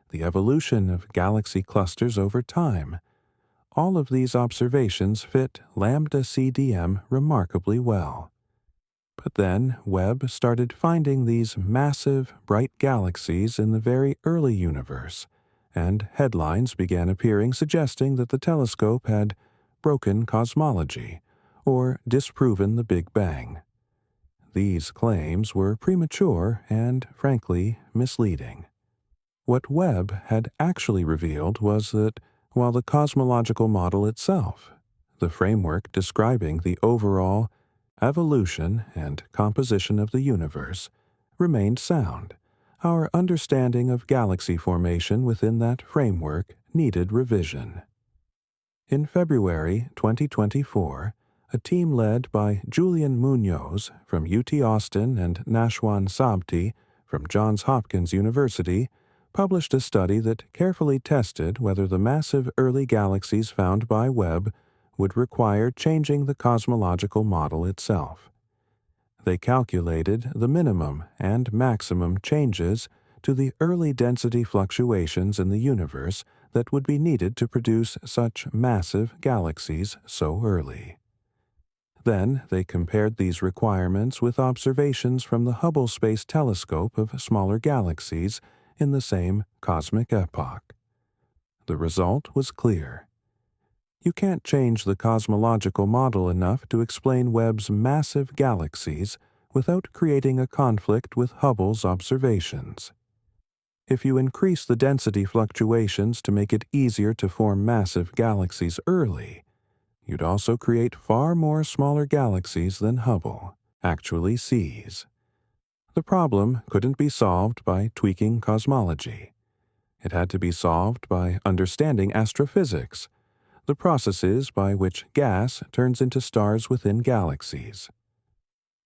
the evolution of galaxy clusters over time, all of these observations fit lambda CDM remarkably well. But then Webb started finding these massive, bright galaxies in the very early universe, and headlines began appearing suggesting that the telescope had broken cosmology, or disproven the Big Bang. These claims were premature and, frankly, misleading. What Webb had actually revealed was that while the cosmological model itself, the framework describing the overall evolution and composition of the universe, remained sound, our understanding of galaxy formation within that framework needed revision. In February 2024, a team led by Julian Munoz from UT Austin and Nashwan Sabti from Johns Hopkins University published a study that carefully tested whether the massive early galaxies found by Webb would require changing the cosmological model itself. They calculated the minimum and maximum changes to the early density fluctuations in the universe that would be needed to produce such massive galaxies so early. Then they compared these requirements with observations from the Hubble Space Telescope of smaller galaxies in the same cosmic epoch. The result was clear. You can't change the cosmological model enough to explain Webb's massive galaxies without creating a conflict with Hubble's observations. If you increase the density fluctuations to make it easier to form massive galaxies early, you'd also create far more smaller galaxies than Hubble actually sees. The problem couldn't be solved by tweaking cosmology. It had to be solved by understanding astrophysics, the processes by which gas turns into stars within galaxies.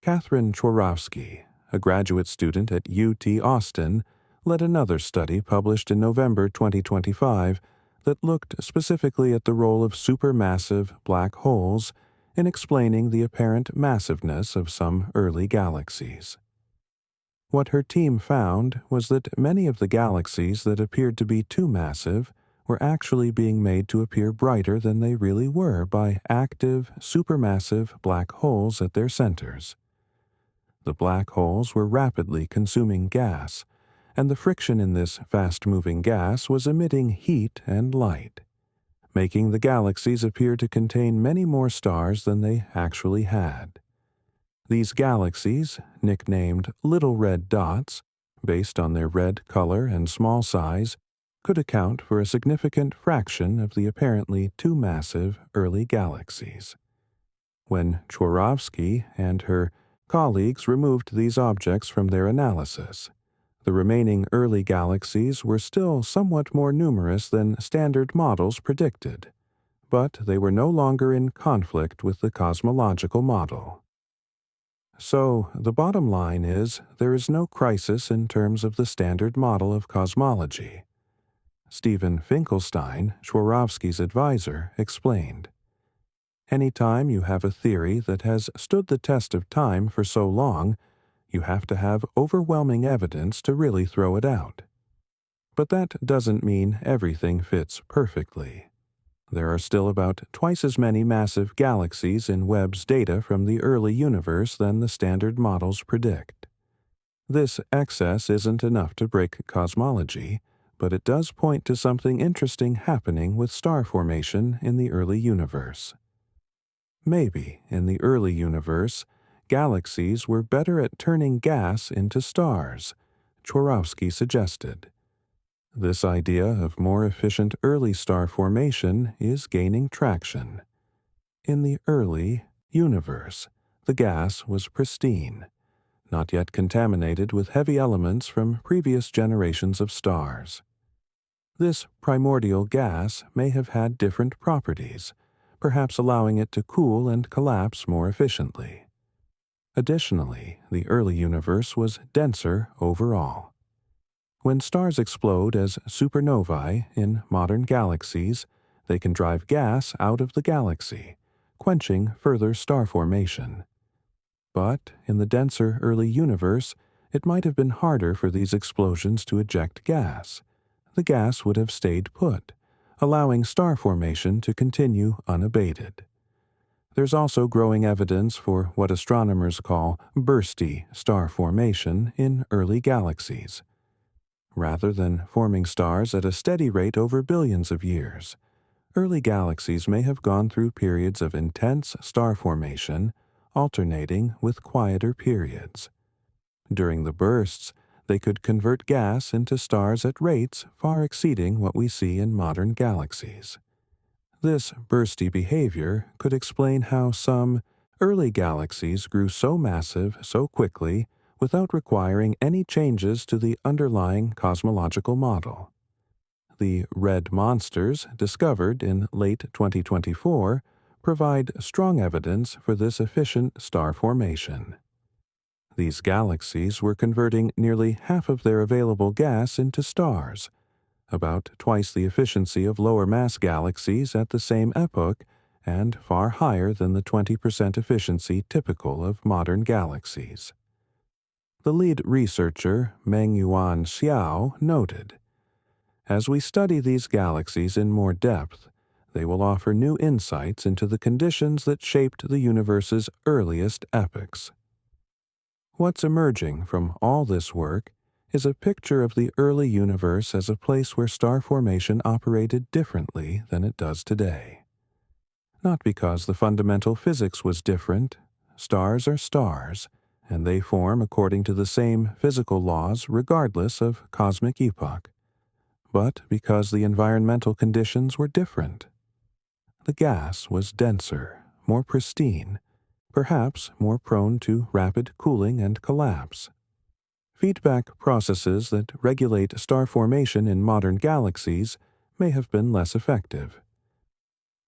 Catherine Chorowski, a graduate student at UT Austin, led another study published in November 2025 that looked specifically at the role of supermassive black holes in explaining the apparent massiveness of some early galaxies. What her team found was that many of the galaxies that appeared to be too massive were actually being made to appear brighter than they really were by active, supermassive black holes at their centers. The black holes were rapidly consuming gas, and the friction in this fast-moving gas was emitting heat and light, making the galaxies appear to contain many more stars than they actually had. These galaxies, nicknamed little red dots, based on their red color and small size, could account for a significant fraction of the apparently too massive early galaxies. When Chworovsky and her colleagues removed these objects from their analysis, the remaining early galaxies were still somewhat more numerous than standard models predicted, but they were no longer in conflict with the cosmological model. So, the bottom line is there is no crisis in terms of the standard model of cosmology. Stephen Finkelstein, Chworovsky's advisor, explained, "Anytime you have a theory that has stood the test of time for so long, you have to have overwhelming evidence to really throw it out. But that doesn't mean everything fits perfectly. There are still about twice as many massive galaxies in Webb's data from the early universe than the standard models predict. This excess isn't enough to break cosmology, but it does point to something interesting happening with star formation in the early universe. Maybe, in the early universe, galaxies were better at turning gas into stars," Chworovsky suggested. This idea of more efficient early star formation is gaining traction. In the early universe, the gas was pristine, not yet contaminated with heavy elements from previous generations of stars. This primordial gas may have had different properties, perhaps allowing it to cool and collapse more efficiently. Additionally, the early universe was denser overall. When stars explode as supernovae in modern galaxies, they can drive gas out of the galaxy, quenching further star formation. But in the denser early universe, it might have been harder for these explosions to eject gas. The gas would have stayed put, allowing star formation to continue unabated. There's also growing evidence for what astronomers call bursty star formation in early galaxies. Rather than forming stars at a steady rate over billions of years, early galaxies may have gone through periods of intense star formation, alternating with quieter periods. During the bursts, they could convert gas into stars at rates far exceeding what we see in modern galaxies. This bursty behavior could explain how some early galaxies grew so massive so quickly without requiring any changes to the underlying cosmological model. The red monsters discovered in late 2024 provide strong evidence for this efficient star formation. These galaxies were converting nearly half of their available gas into stars, about twice the efficiency of lower-mass galaxies at the same epoch and far higher than the 20% efficiency typical of modern galaxies. The lead researcher, Mengyuan Xiao, noted, "As we study these galaxies in more depth, they will offer new insights into the conditions that shaped the universe's earliest epochs." What's emerging from all this work is a picture of the early universe as a place where star formation operated differently than it does today. Not because the fundamental physics was different. Stars are stars, and they form according to the same physical laws regardless of cosmic epoch, but because the environmental conditions were different. The gas was denser, more pristine, perhaps more prone to rapid cooling and collapse. Feedback processes that regulate star formation in modern galaxies may have been less effective.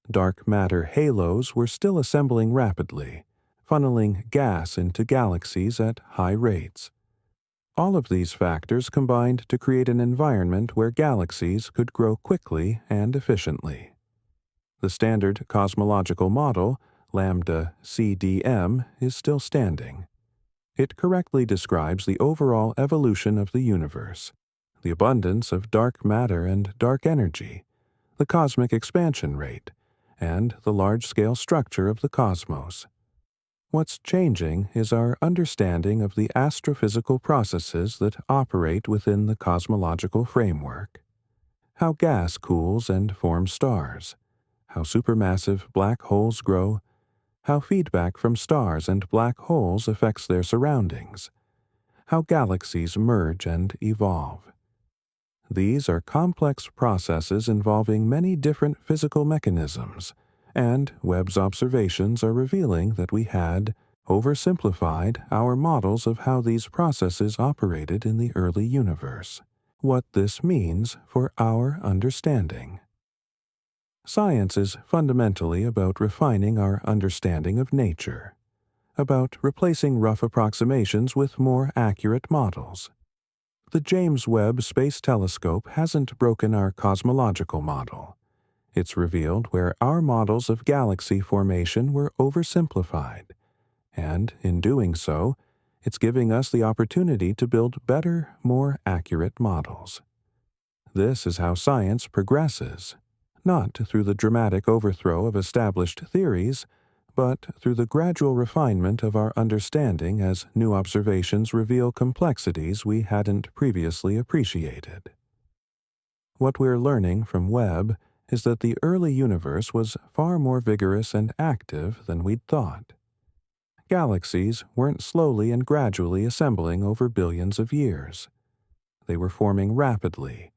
Dark matter halos were still assembling rapidly, funneling gas into galaxies at high rates. All of these factors combined to create an environment where galaxies could grow quickly and efficiently. The standard cosmological model, lambda CDM, is still standing. It correctly describes the overall evolution of the universe, the abundance of dark matter and dark energy, the cosmic expansion rate, and the large-scale structure of the cosmos. What's changing is our understanding of the astrophysical processes that operate within the cosmological framework. How gas cools and forms stars, how supermassive black holes grow, how feedback from stars and black holes affects their surroundings, how galaxies merge and evolve. These are complex processes involving many different physical mechanisms, and Webb's observations are revealing that we had oversimplified our models of how these processes operated in the early universe. What this means for our understanding. Science is fundamentally about refining our understanding of nature, about replacing rough approximations with more accurate models. The James Webb Space Telescope hasn't broken our cosmological model. It's revealed where our models of galaxy formation were oversimplified, and in doing so, it's giving us the opportunity to build better, more accurate models. This is how science progresses, not through the dramatic overthrow of established theories, but through the gradual refinement of our understanding as new observations reveal complexities we hadn't previously appreciated. What we're learning from Webb is that the early universe was far more vigorous and active than we'd thought. Galaxies weren't slowly and gradually assembling over billions of years. They were forming rapidly,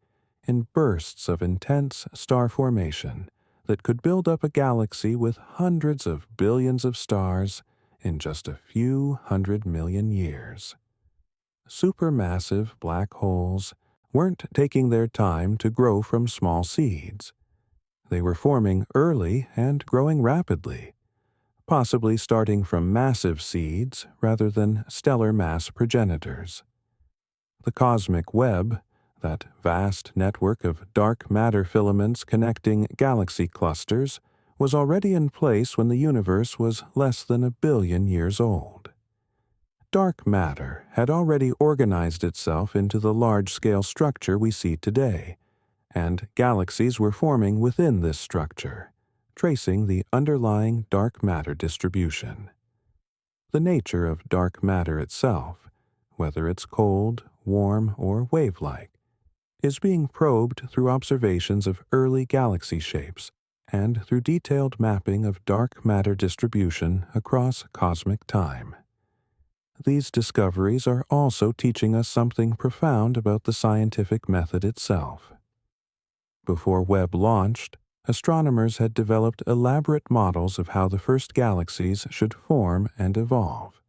in bursts of intense star formation that could build up a galaxy with hundreds of billions of stars in just a few 100 million years. Supermassive black holes weren't taking their time to grow from small seeds. They were forming early and growing rapidly, possibly starting from massive seeds rather than stellar mass progenitors. The cosmic web, that vast network of dark matter filaments connecting galaxy clusters, was already in place when the universe was less than 1 billion years old. Dark matter had already organized itself into the large-scale structure we see today, and galaxies were forming within this structure, tracing the underlying dark matter distribution. The nature of dark matter itself, whether it's cold, warm, or wave-like, is being probed through observations of early galaxy shapes and through detailed mapping of dark matter distribution across cosmic time. These discoveries are also teaching us something profound about the scientific method itself. Before Webb launched, astronomers had developed elaborate models of how the first galaxies should form and evolve.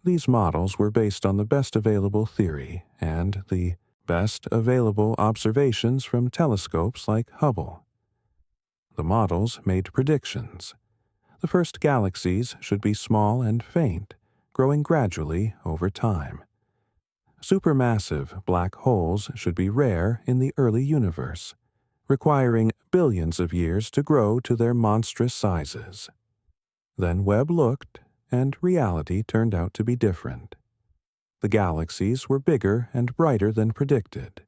These models were based on the best available theory and the best available observations from telescopes like Hubble. The models made predictions. The first galaxies should be small and faint, growing gradually over time. Supermassive black holes should be rare in the early universe, requiring billions of years to grow to their monstrous sizes. Then Webb looked, and reality turned out to be different. The galaxies were bigger and brighter than predicted.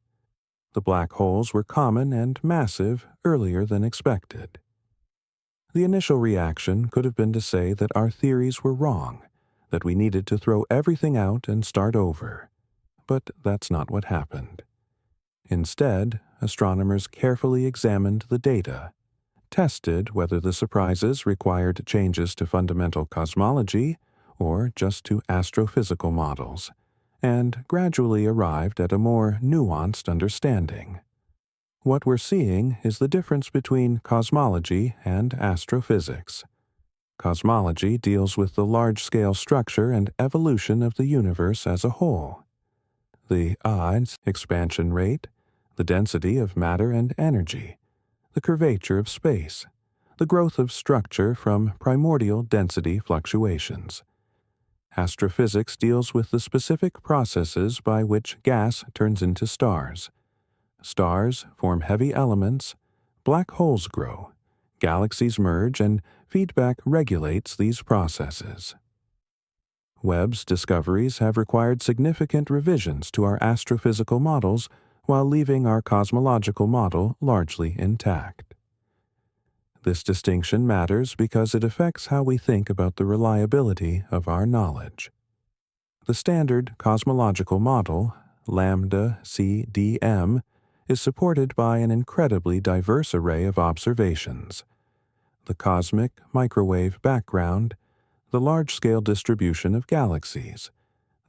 The black holes were common and massive earlier than expected. The initial reaction could have been to say that our theories were wrong, that we needed to throw everything out and start over. But that's not what happened. Instead, astronomers carefully examined the data, tested whether the surprises required changes to fundamental cosmology or just to astrophysical models, and gradually arrived at a more nuanced understanding. What we're seeing is the difference between cosmology and astrophysics. Cosmology deals with the large-scale structure and evolution of the universe as a whole. The odds, expansion rate, the density of matter and energy, the curvature of space, the growth of structure from primordial density fluctuations. Astrophysics deals with the specific processes by which gas turns into stars. Stars form heavy elements, black holes grow, galaxies merge, and feedback regulates these processes. Webb's discoveries have required significant revisions to our astrophysical models while leaving our cosmological model largely intact. This distinction matters because it affects how we think about the reliability of our knowledge. The standard cosmological model, lambda CDM, is supported by an incredibly diverse array of observations: the cosmic microwave background, the large-scale distribution of galaxies,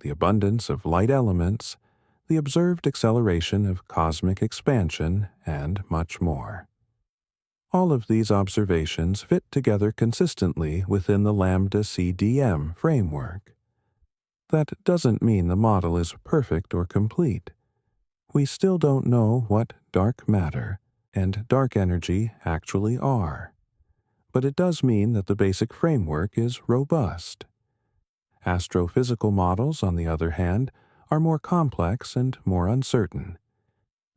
the abundance of light elements, the observed acceleration of cosmic expansion, and much more. All of these observations fit together consistently within the lambda-CDM framework. That doesn't mean the model is perfect or complete. We still don't know what dark matter and dark energy actually are. But it does mean that the basic framework is robust. Astrophysical models, on the other hand, are more complex and more uncertain.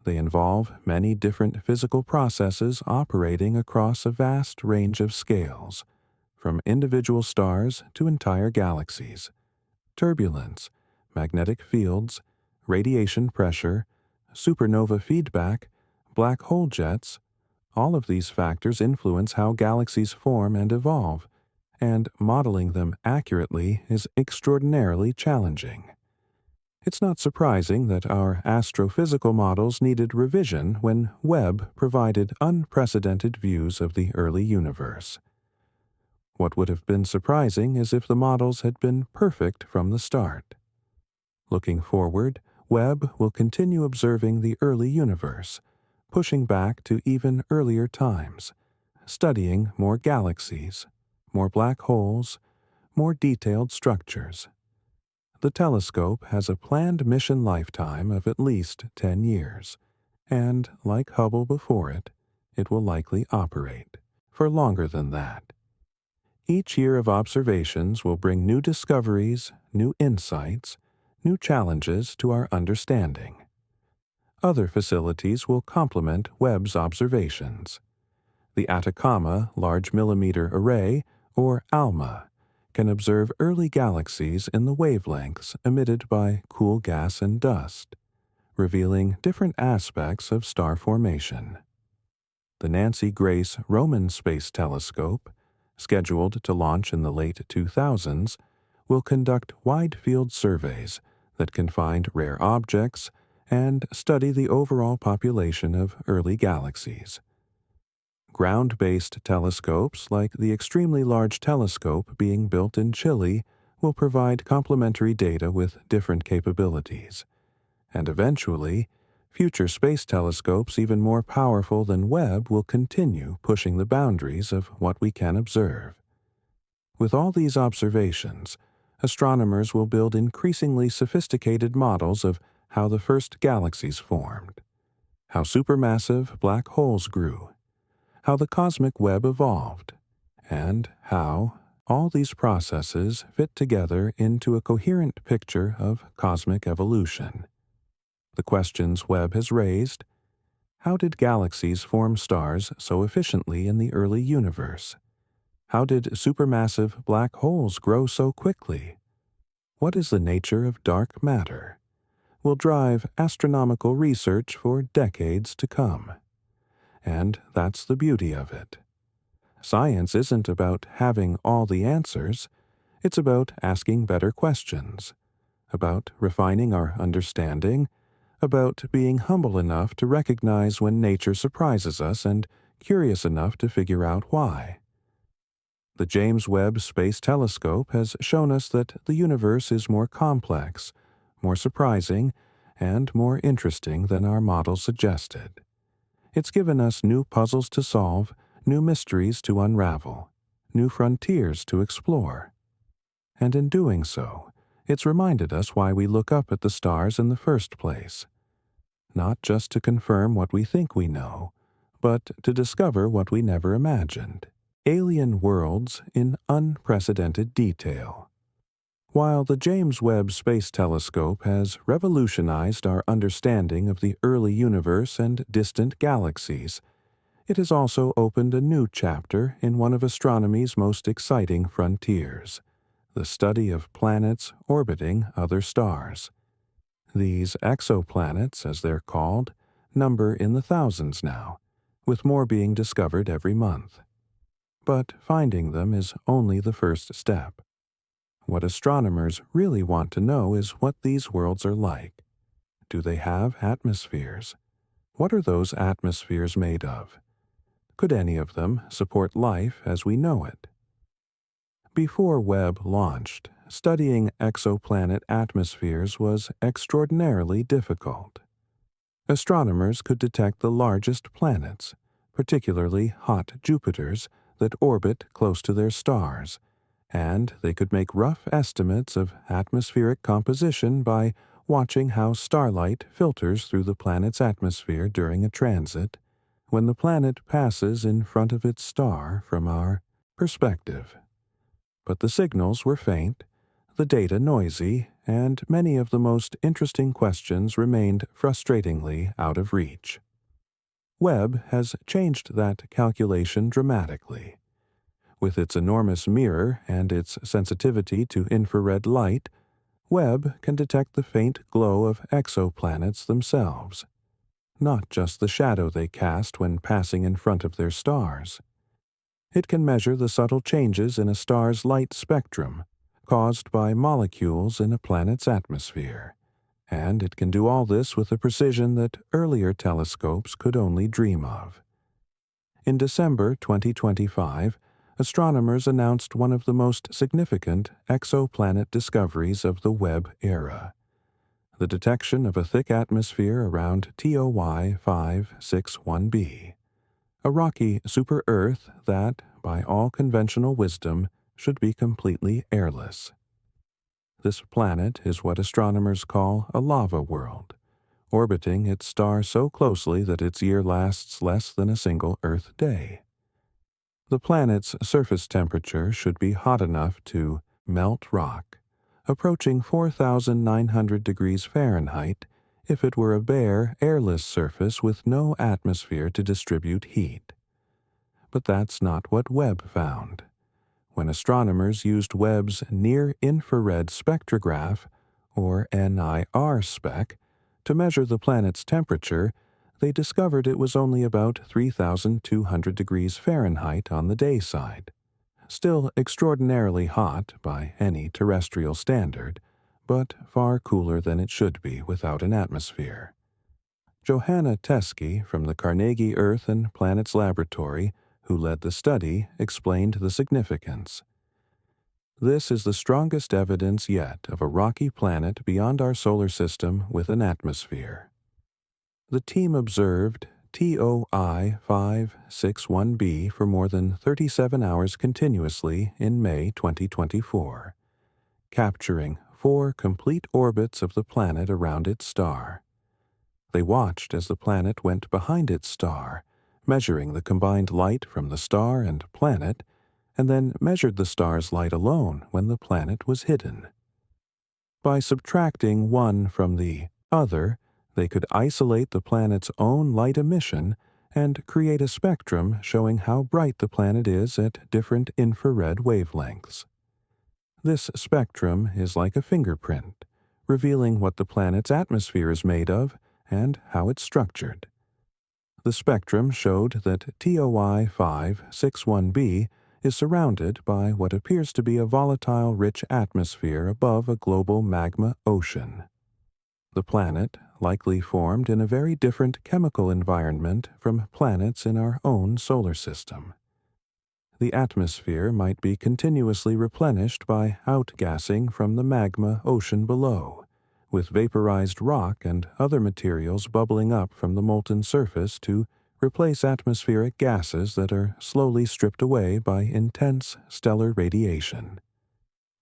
They involve many different physical processes operating across a vast range of scales, from individual stars to entire galaxies. Turbulence, magnetic fields, radiation pressure, supernova feedback, black hole jets, all of these factors influence how galaxies form and evolve, and modeling them accurately is extraordinarily challenging. It's not surprising that our astrophysical models needed revision when Webb provided unprecedented views of the early universe. What would have been surprising is if the models had been perfect from the start. Looking forward, Webb will continue observing the early universe, pushing back to even earlier times, studying more galaxies, more black holes, more detailed structures. The telescope has a planned mission lifetime of at least 10 years, and, like Hubble before it, it will likely operate for longer than that. Each year of observations will bring new discoveries, new insights, new challenges to our understanding. Other facilities will complement Webb's observations. The Atacama Large Millimeter Array, or ALMA, can observe early galaxies in the wavelengths emitted by cool gas and dust, revealing different aspects of star formation. The Nancy Grace Roman Space Telescope, scheduled to launch in the late 2000s, will conduct wide-field surveys that can find rare objects and study the overall population of early galaxies. Ground-based telescopes like the Extremely Large Telescope being built in Chile will provide complementary data with different capabilities. And eventually, future space telescopes even more powerful than Webb will continue pushing the boundaries of what we can observe. With all these observations, astronomers will build increasingly sophisticated models of how the first galaxies formed, how supermassive black holes grew, how the cosmic web evolved, and how all these processes fit together into a coherent picture of cosmic evolution. The questions Webb has raised: how did galaxies form stars so efficiently in the early universe? How did supermassive black holes grow so quickly? What is the nature of dark matter? Will drive astronomical research for decades to come. And that's the beauty of it. Science isn't about having all the answers, it's about asking better questions, about refining our understanding, about being humble enough to recognize when nature surprises us and curious enough to figure out why. The James Webb Space Telescope has shown us that the universe is more complex, more surprising, and more interesting than our model suggested. It's given us new puzzles to solve, new mysteries to unravel, new frontiers to explore. And in doing so, it's reminded us why we look up at the stars in the first place. Not just to confirm what we think we know, but to discover what we never imagined. Alien worlds in unprecedented detail. While the James Webb Space Telescope has revolutionized our understanding of the early universe and distant galaxies, it has also opened a new chapter in one of astronomy's most exciting frontiers, the study of planets orbiting other stars. These exoplanets, as they're called, number in the thousands now, with more being discovered every month. But finding them is only the first step. What astronomers really want to know is what these worlds are like. Do they have atmospheres? What are those atmospheres made of? Could any of them support life as we know it? Before Webb launched, studying exoplanet atmospheres was extraordinarily difficult. Astronomers could detect the largest planets, particularly hot Jupiters that orbit close to their stars, and they could make rough estimates of atmospheric composition by watching how starlight filters through the planet's atmosphere during a transit when the planet passes in front of its star from our perspective. But the signals were faint, the data noisy, and many of the most interesting questions remained frustratingly out of reach. Webb has changed that calculation dramatically. With its enormous mirror and its sensitivity to infrared light, Webb can detect the faint glow of exoplanets themselves, not just the shadow they cast when passing in front of their stars. It can measure the subtle changes in a star's light spectrum caused by molecules in a planet's atmosphere, and it can do all this with a precision that earlier telescopes could only dream of. In December 2025, astronomers announced one of the most significant exoplanet discoveries of the Webb era: the detection of a thick atmosphere around TOI 561b, a rocky super-Earth that, by all conventional wisdom, should be completely airless. This planet is what astronomers call a lava world, orbiting its star so closely that its year lasts less than a single Earth day. The planet's surface temperature should be hot enough to melt rock, approaching 4,900 degrees Fahrenheit if it were a bare, airless surface with no atmosphere to distribute heat. But that's not what Webb found. When astronomers used Webb's near-infrared spectrograph, or NIR spec, to measure the planet's temperature, they discovered it was only about 3,200 degrees Fahrenheit on the day side. Still extraordinarily hot by any terrestrial standard, but far cooler than it should be without an atmosphere. Johanna Teskey from the Carnegie Earth and Planets Laboratory, who led the study, explained the significance. This is the strongest evidence yet of a rocky planet beyond our solar system with an atmosphere. The team observed TOI 561b for more than 37 hours continuously in May 2024, capturing 4 complete orbits of the planet around its star. They watched as the planet went behind its star, measuring the combined light from the star and planet, and then measured the star's light alone when the planet was hidden. By subtracting one from the other, they could isolate the planet's own light emission and create a spectrum showing how bright the planet is at different infrared wavelengths. This spectrum is like a fingerprint, revealing what the planet's atmosphere is made of and how it's structured. The spectrum showed that TOI 561b is surrounded by what appears to be a volatile, rich atmosphere above a global magma ocean. The planet likely formed in a very different chemical environment from planets in our own solar system. The atmosphere might be continuously replenished by outgassing from the magma ocean below, with vaporized rock and other materials bubbling up from the molten surface to replace atmospheric gases that are slowly stripped away by intense stellar radiation.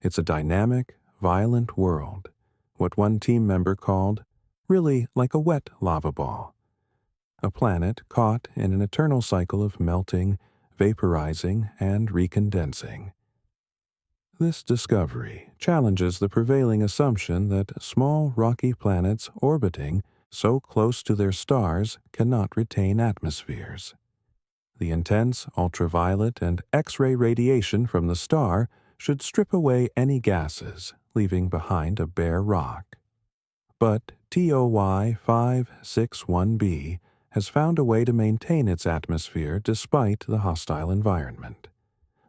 It's a dynamic, violent world, what one team member called really like a wet lava ball, a planet caught in an eternal cycle of melting, vaporizing, and recondensing. This discovery challenges the prevailing assumption that small rocky planets orbiting so close to their stars cannot retain atmospheres. The intense ultraviolet and X-ray radiation from the star should strip away any gases, leaving behind a bare rock. But TOI 561b has found a way to maintain its atmosphere despite the hostile environment,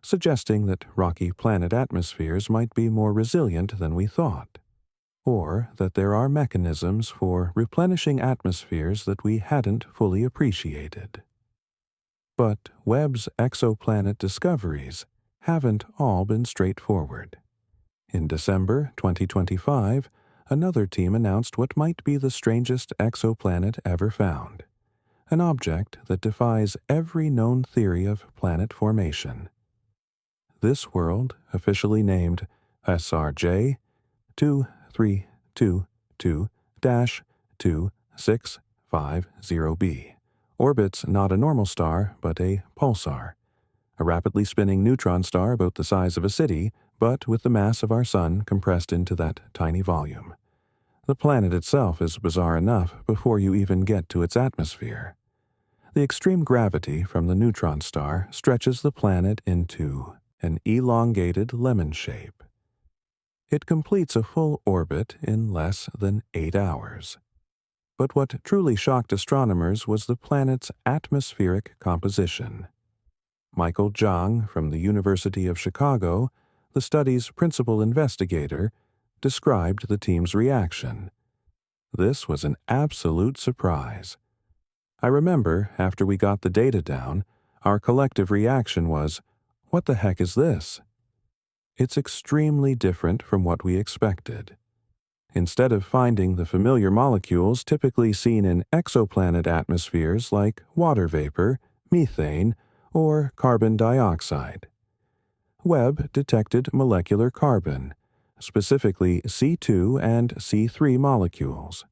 suggesting that rocky planet atmospheres might be more resilient than we thought, or that there are mechanisms for replenishing atmospheres that we hadn't fully appreciated. But Webb's exoplanet discoveries haven't all been straightforward. In December 2025, another team announced what might be the strangest exoplanet ever found, an object that defies every known theory of planet formation. This world, officially named SRJ 2322-2650b, orbits not a normal star but a pulsar, a rapidly spinning neutron star about the size of a city, but with the mass of our Sun compressed into that tiny volume. The planet itself is bizarre enough before you even get to its atmosphere. The extreme gravity from the neutron star stretches the planet into an elongated lemon shape. It completes a full orbit in less than 8 hours. But what truly shocked astronomers was the planet's atmospheric composition. Michael Zhang from the University of Chicago, the study's principal investigator, described the team's reaction. This was an absolute surprise. I remember, after we got the data down, our collective reaction was, "What the heck is this?" It's extremely different from what we expected. Instead of finding the familiar molecules typically seen in exoplanet atmospheres like water vapor, methane, or carbon dioxide, Webb detected molecular carbon, specifically C2 and C3 molecules.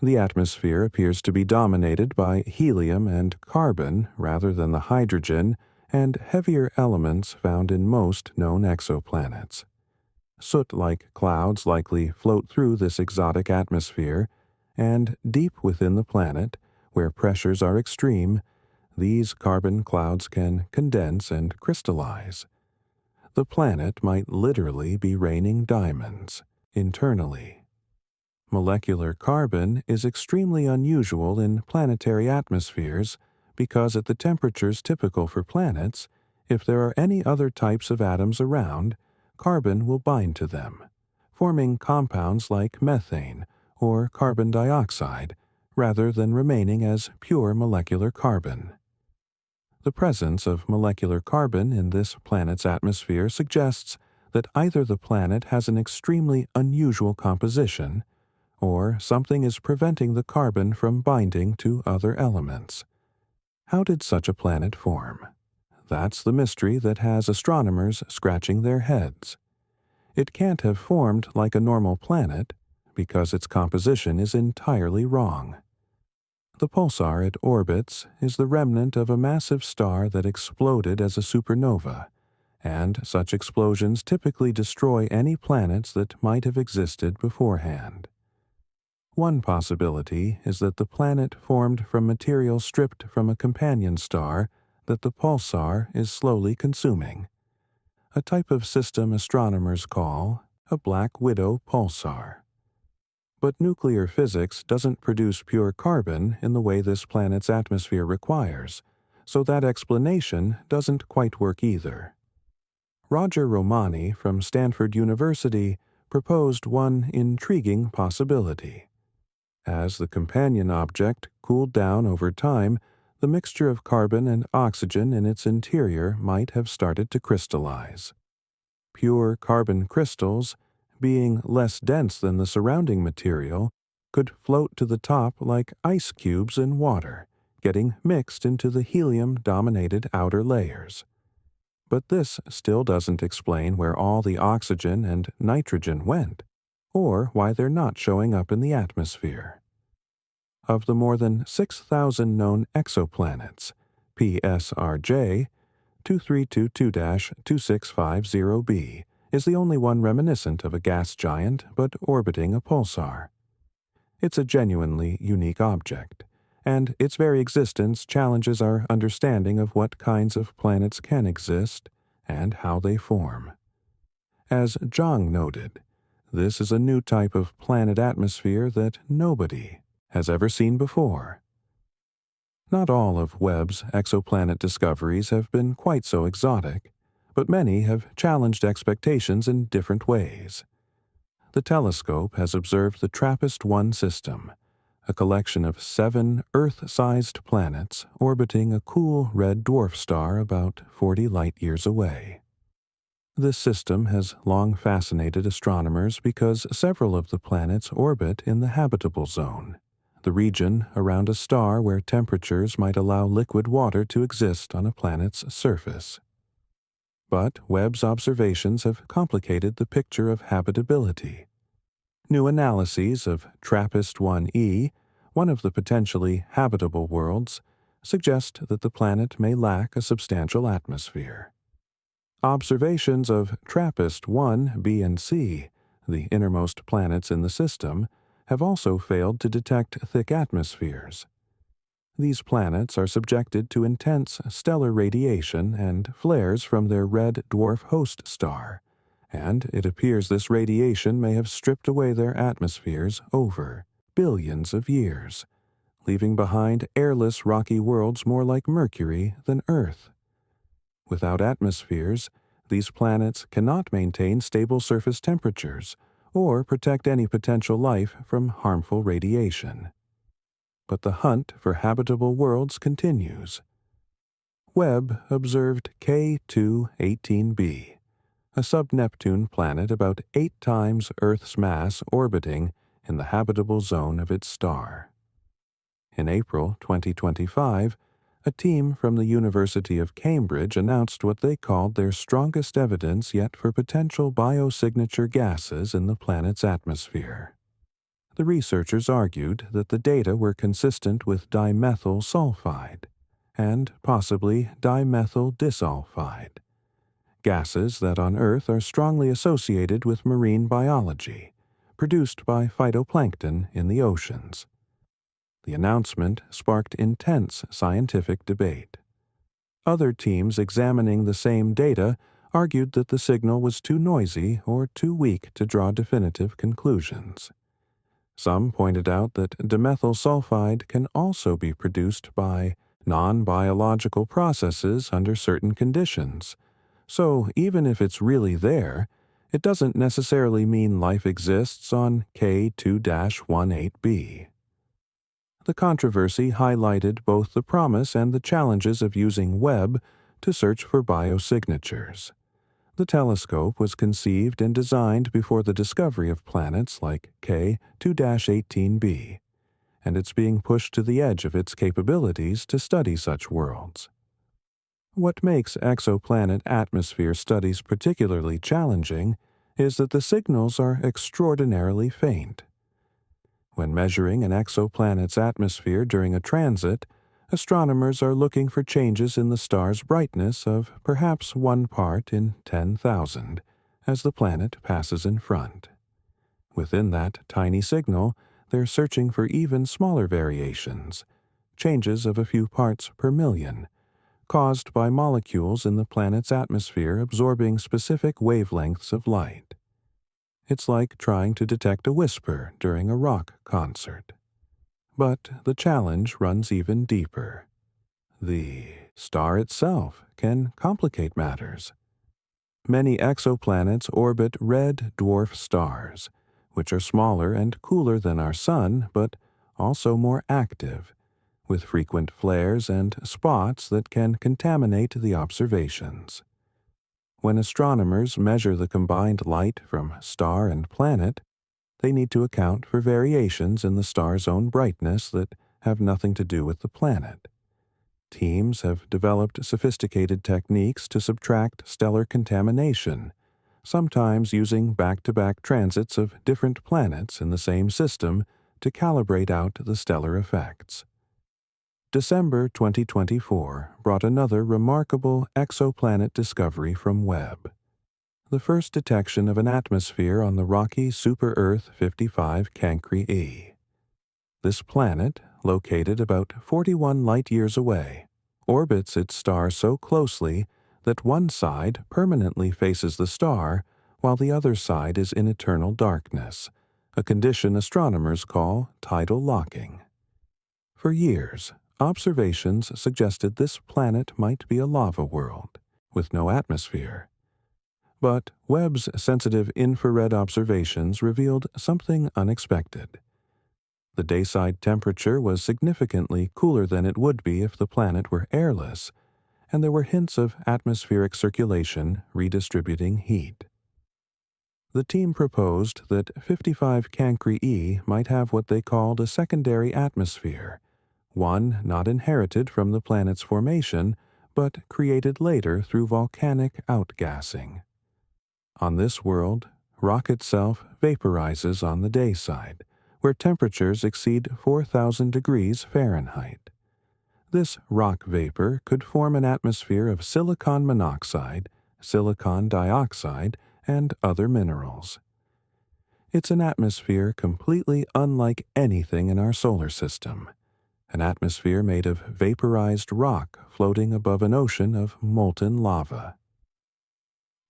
The atmosphere appears to be dominated by helium and carbon rather than the hydrogen and heavier elements found in most known exoplanets. Soot-like clouds likely float through this exotic atmosphere, and deep within the planet, where pressures are extreme, these carbon clouds can condense and crystallize. The planet might literally be raining diamonds internally. Molecular carbon is extremely unusual in planetary atmospheres because at the temperatures typical for planets, if there are any other types of atoms around, carbon will bind to them, forming compounds like methane or carbon dioxide, rather than remaining as pure molecular carbon. The presence of molecular carbon in this planet's atmosphere suggests that either the planet has an extremely unusual composition, or something is preventing the carbon from binding to other elements. How did such a planet form? That's the mystery that has astronomers scratching their heads. It can't have formed like a normal planet because its composition is entirely wrong. The pulsar it orbits is the remnant of a massive star that exploded as a supernova, and such explosions typically destroy any planets that might have existed beforehand. One possibility is that the planet formed from material stripped from a companion star that the pulsar is slowly consuming, a type of system astronomers call a black widow pulsar. But nuclear physics doesn't produce pure carbon in the way this planet's atmosphere requires, so that explanation doesn't quite work either. Roger Romani from Stanford University proposed one intriguing possibility. As the companion object cooled down over time, the mixture of carbon and oxygen in its interior might have started to crystallize. Pure carbon crystals, being less dense than the surrounding material, could float to the top like ice cubes in water, getting mixed into the helium-dominated outer layers. But this still doesn't explain where all the oxygen and nitrogen went, or why they're not showing up in the atmosphere. Of the more than 6,000 known exoplanets, PSRJ 2322-2650b is the only one reminiscent of a gas giant but orbiting a pulsar. It's a genuinely unique object, and its very existence challenges our understanding of what kinds of planets can exist and how they form. As Zhang noted, this is a new type of planet atmosphere that nobody has ever seen before. Not all of Webb's exoplanet discoveries have been quite so exotic, but many have challenged expectations in different ways. The telescope has observed the TRAPPIST-1 system, a collection of 7 Earth-sized planets orbiting a cool red dwarf star about 40 light-years away. This system has long fascinated astronomers because several of the planets orbit in the habitable zone, the region around a star where temperatures might allow liquid water to exist on a planet's surface. But Webb's observations have complicated the picture of habitability. New analyses of TRAPPIST-1e, one of the potentially habitable worlds, suggest that the planet may lack a substantial atmosphere. Observations of TRAPPIST-1, B, and C, the innermost planets in the system, have also failed to detect thick atmospheres. These planets are subjected to intense stellar radiation and flares from their red dwarf host star, and it appears this radiation may have stripped away their atmospheres over billions of years, leaving behind airless rocky worlds more like Mercury than Earth. Without atmospheres, these planets cannot maintain stable surface temperatures or protect any potential life from harmful radiation. But the hunt for habitable worlds continues. Webb observed K2-18b, a sub-Neptune planet about 8 times Earth's mass orbiting in the habitable zone of its star. In April 2025, a team from the University of Cambridge announced what they called their strongest evidence yet for potential biosignature gases in the planet's atmosphere. The researchers argued that the data were consistent with dimethyl sulfide and possibly dimethyl disulfide, gases that on Earth are strongly associated with marine biology, produced by phytoplankton in the oceans. The announcement sparked intense scientific debate. Other teams examining the same data argued that the signal was too noisy or too weak to draw definitive conclusions. Some pointed out that dimethyl sulfide can also be produced by non-biological processes under certain conditions, so even if it's really there, it doesn't necessarily mean life exists on K2-18b. The controversy highlighted both the promise and the challenges of using Webb to search for biosignatures. The telescope was conceived and designed before the discovery of planets like K2-18b, and it's being pushed to the edge of its capabilities to study such worlds. What makes exoplanet atmosphere studies particularly challenging is that the signals are extraordinarily faint. When measuring an exoplanet's atmosphere during a transit, astronomers are looking for changes in the star's brightness of perhaps 1 part in 10,000 as the planet passes in front. Within that tiny signal, they're searching for even smaller variations, changes of a few parts per million, caused by molecules in the planet's atmosphere absorbing specific wavelengths of light. It's like trying to detect a whisper during a rock concert. But the challenge runs even deeper. The star itself can complicate matters. Many exoplanets orbit red dwarf stars, which are smaller and cooler than our Sun, but also more active, with frequent flares and spots that can contaminate the observations. When astronomers measure the combined light from star and planet, they need to account for variations in the star's own brightness that have nothing to do with the planet. Teams have developed sophisticated techniques to subtract stellar contamination, sometimes using back-to-back transits of different planets in the same system to calibrate out the stellar effects. December 2024 brought another remarkable exoplanet discovery from Webb. The first detection of an atmosphere on the rocky Super-Earth 55 Cancri E. This planet, located about 41 light-years away, orbits its star so closely that one side permanently faces the star while the other side is in eternal darkness, a condition astronomers call tidal locking. For years, observations suggested this planet might be a lava world, with no atmosphere. But Webb's sensitive infrared observations revealed something unexpected. The dayside temperature was significantly cooler than it would be if the planet were airless, and there were hints of atmospheric circulation redistributing heat. The team proposed that 55 Cancri E might have what they called a secondary atmosphere, one not inherited from the planet's formation, but created later through volcanic outgassing. On this world, rock itself vaporizes on the day side, where temperatures exceed 4,000 degrees Fahrenheit. This rock vapor could form an atmosphere of silicon monoxide, silicon dioxide, and other minerals. It's an atmosphere completely unlike anything in our solar system, an atmosphere made of vaporized rock floating above an ocean of molten lava.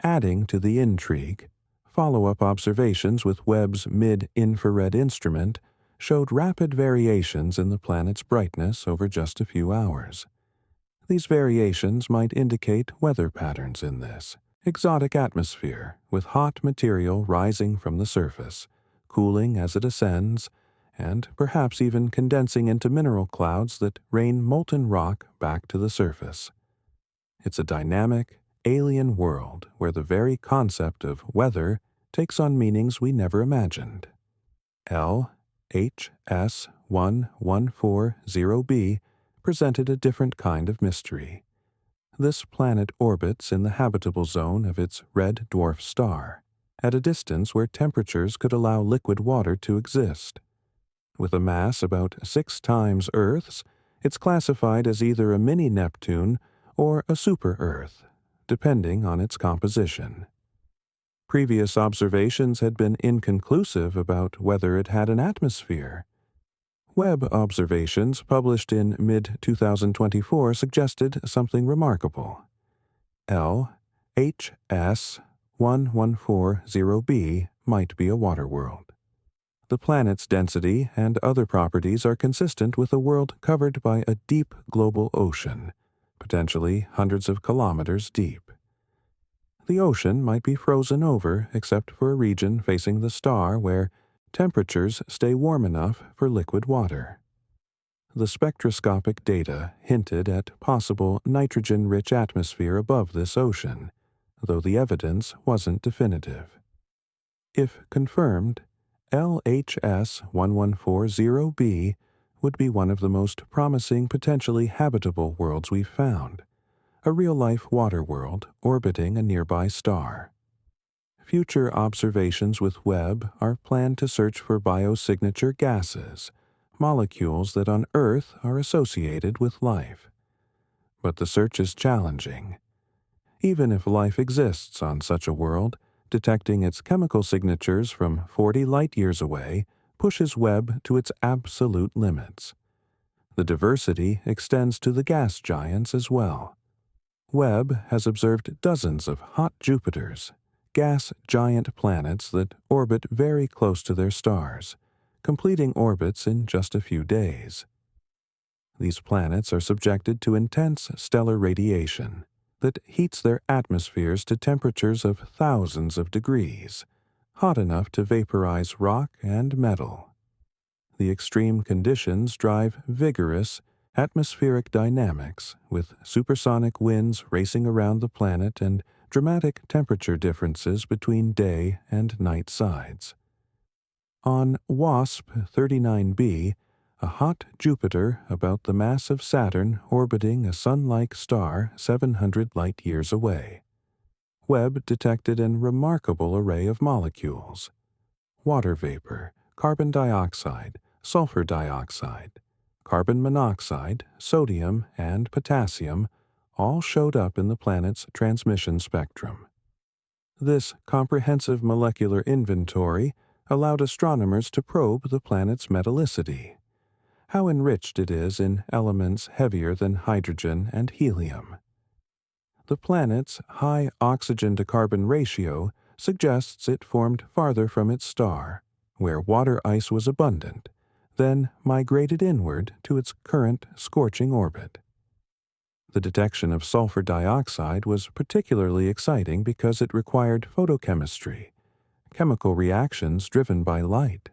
Adding to the intrigue, follow-up observations with Webb's mid-infrared instrument showed rapid variations in the planet's brightness over just a few hours. These variations might indicate weather patterns in this exotic atmosphere, with hot material rising from the surface, cooling as it ascends, and perhaps even condensing into mineral clouds that rain molten rock back to the surface. It's a dynamic, alien world where the very concept of weather takes on meanings we never imagined. LHS1140b presented a different kind of mystery. This planet orbits in the habitable zone of its red dwarf star, at a distance where temperatures could allow liquid water to exist. With a mass about 6 times Earth's, it's classified as either a mini-Neptune or a super-Earth, depending on its composition. Previous observations had been inconclusive about whether it had an atmosphere. Webb observations published in mid-2024 suggested something remarkable. LHS1140b might be a water world. The planet's density and other properties are consistent with a world covered by a deep global ocean, potentially hundreds of kilometers deep. The ocean might be frozen over except for a region facing the star where temperatures stay warm enough for liquid water. The spectroscopic data hinted at possible nitrogen-rich atmosphere above this ocean, though the evidence wasn't definitive. If confirmed, LHS1140b would be one of the most promising potentially habitable worlds we've found, a real-life water world orbiting a nearby star. Future observations with Webb are planned to search for biosignature gases, molecules that on Earth are associated with life. But the search is challenging. Even if life exists on such a world, detecting its chemical signatures from 40 light-years away pushes Webb to its absolute limits. The diversity extends to the gas giants as well. Webb has observed dozens of hot Jupiters, gas giant planets that orbit very close to their stars, completing orbits in just a few days. These planets are subjected to intense stellar radiation that heats their atmospheres to temperatures of thousands of degrees, hot enough to vaporize rock and metal. The extreme conditions drive vigorous, atmospheric dynamics, with supersonic winds racing around the planet and dramatic temperature differences between day and night sides. On WASP-39b, a hot Jupiter about the mass of Saturn orbiting a Sun-like star 700 light-years away, Webb detected a remarkable array of molecules. Water vapor, carbon dioxide, sulfur dioxide, carbon monoxide, sodium, and potassium all showed up in the planet's transmission spectrum. This comprehensive molecular inventory allowed astronomers to probe the planet's metallicity, how enriched it is in elements heavier than hydrogen and helium. The planet's high oxygen-to-carbon ratio suggests it formed farther from its star, where water ice was abundant, then migrated inward to its current scorching orbit. The detection of sulfur dioxide was particularly exciting because it required photochemistry, chemical reactions driven by light.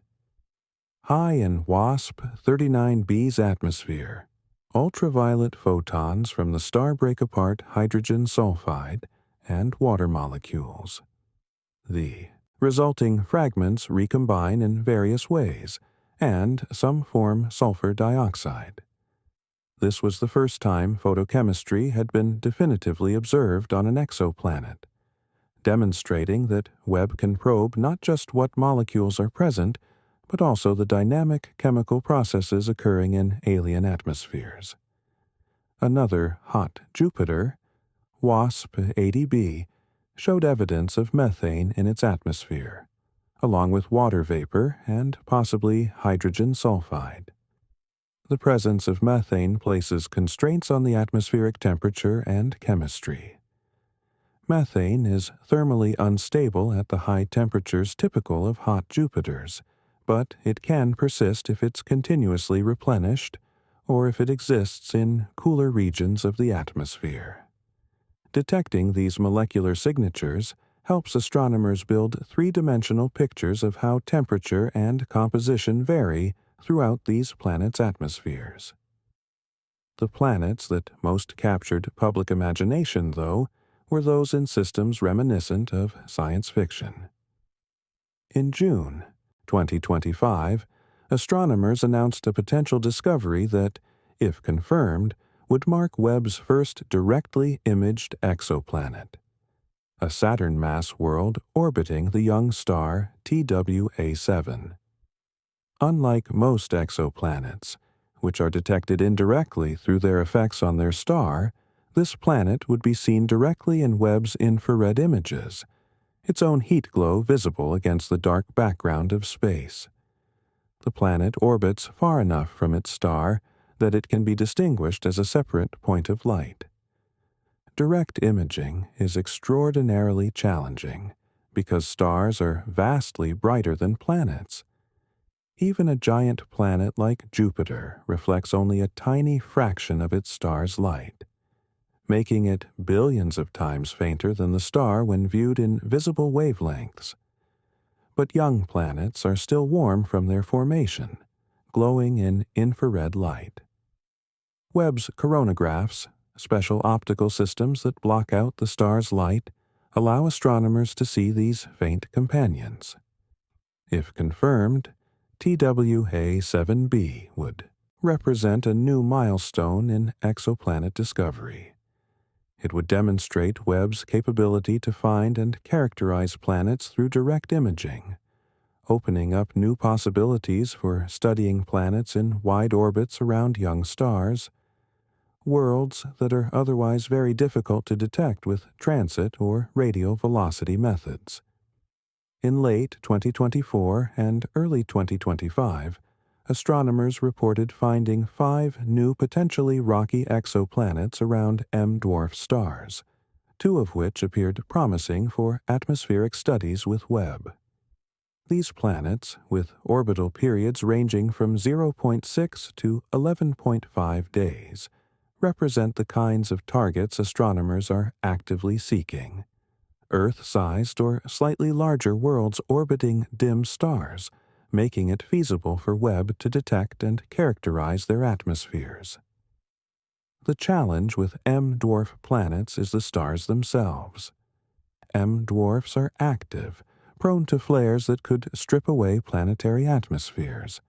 High in WASP-39b's atmosphere, Ultraviolet photons from the star break apart hydrogen sulfide and water molecules. The resulting fragments recombine in various ways, and some form sulfur dioxide. This was the first time photochemistry had been definitively observed on an exoplanet, demonstrating that Webb can probe not just what molecules are present, but also the dynamic chemical processes occurring in alien atmospheres. Another hot Jupiter, WASP-80b, showed evidence of methane in its atmosphere, along with water vapor and possibly hydrogen sulfide. The presence of methane places constraints on the atmospheric temperature and chemistry. Methane is thermally unstable at the high temperatures typical of hot Jupiters, but it can persist if it's continuously replenished or if it exists in cooler regions of the atmosphere. Detecting these molecular signatures helps astronomers build three-dimensional pictures of how temperature and composition vary throughout these planets' atmospheres. The planets that most captured public imagination, though, were those in systems reminiscent of science fiction. In June 2025, astronomers announced a potential discovery that, if confirmed, would mark Webb's first directly imaged exoplanet, a Saturn mass world orbiting the young star TWA7. Unlike most exoplanets, which are detected indirectly through their effects on their star, this planet would be seen directly in Webb's infrared images, its own heat glow visible against the dark background of space. The planet orbits far enough from its star that it can be distinguished as a separate point of light. Direct imaging is extraordinarily challenging because stars are vastly brighter than planets. Even a giant planet like Jupiter reflects only a tiny fraction of its star's light, making it billions of times fainter than the star when viewed in visible wavelengths. But young planets are still warm from their formation, glowing in infrared light. Webb's coronagraphs, special optical systems that block out the star's light, allow astronomers to see these faint companions. If confirmed, TWA7b would represent a new milestone in exoplanet discovery. It would demonstrate Webb's capability to find and characterize planets through direct imaging, opening up new possibilities for studying planets in wide orbits around young stars, worlds that are otherwise very difficult to detect with transit or radial velocity methods. In late 2024 and early 2025, astronomers reported finding 5 new potentially rocky exoplanets around M-dwarf stars, 2 of which appeared promising for atmospheric studies with Webb. These planets, with orbital periods ranging from 0.6 to 11.5 days, represent the kinds of targets astronomers are actively seeking. Earth-sized or slightly larger worlds orbiting dim stars, making it feasible for Webb to detect and characterize their atmospheres. The challenge with M-dwarf planets is the stars themselves. M-dwarfs are active, prone to flares that could strip away planetary atmospheres.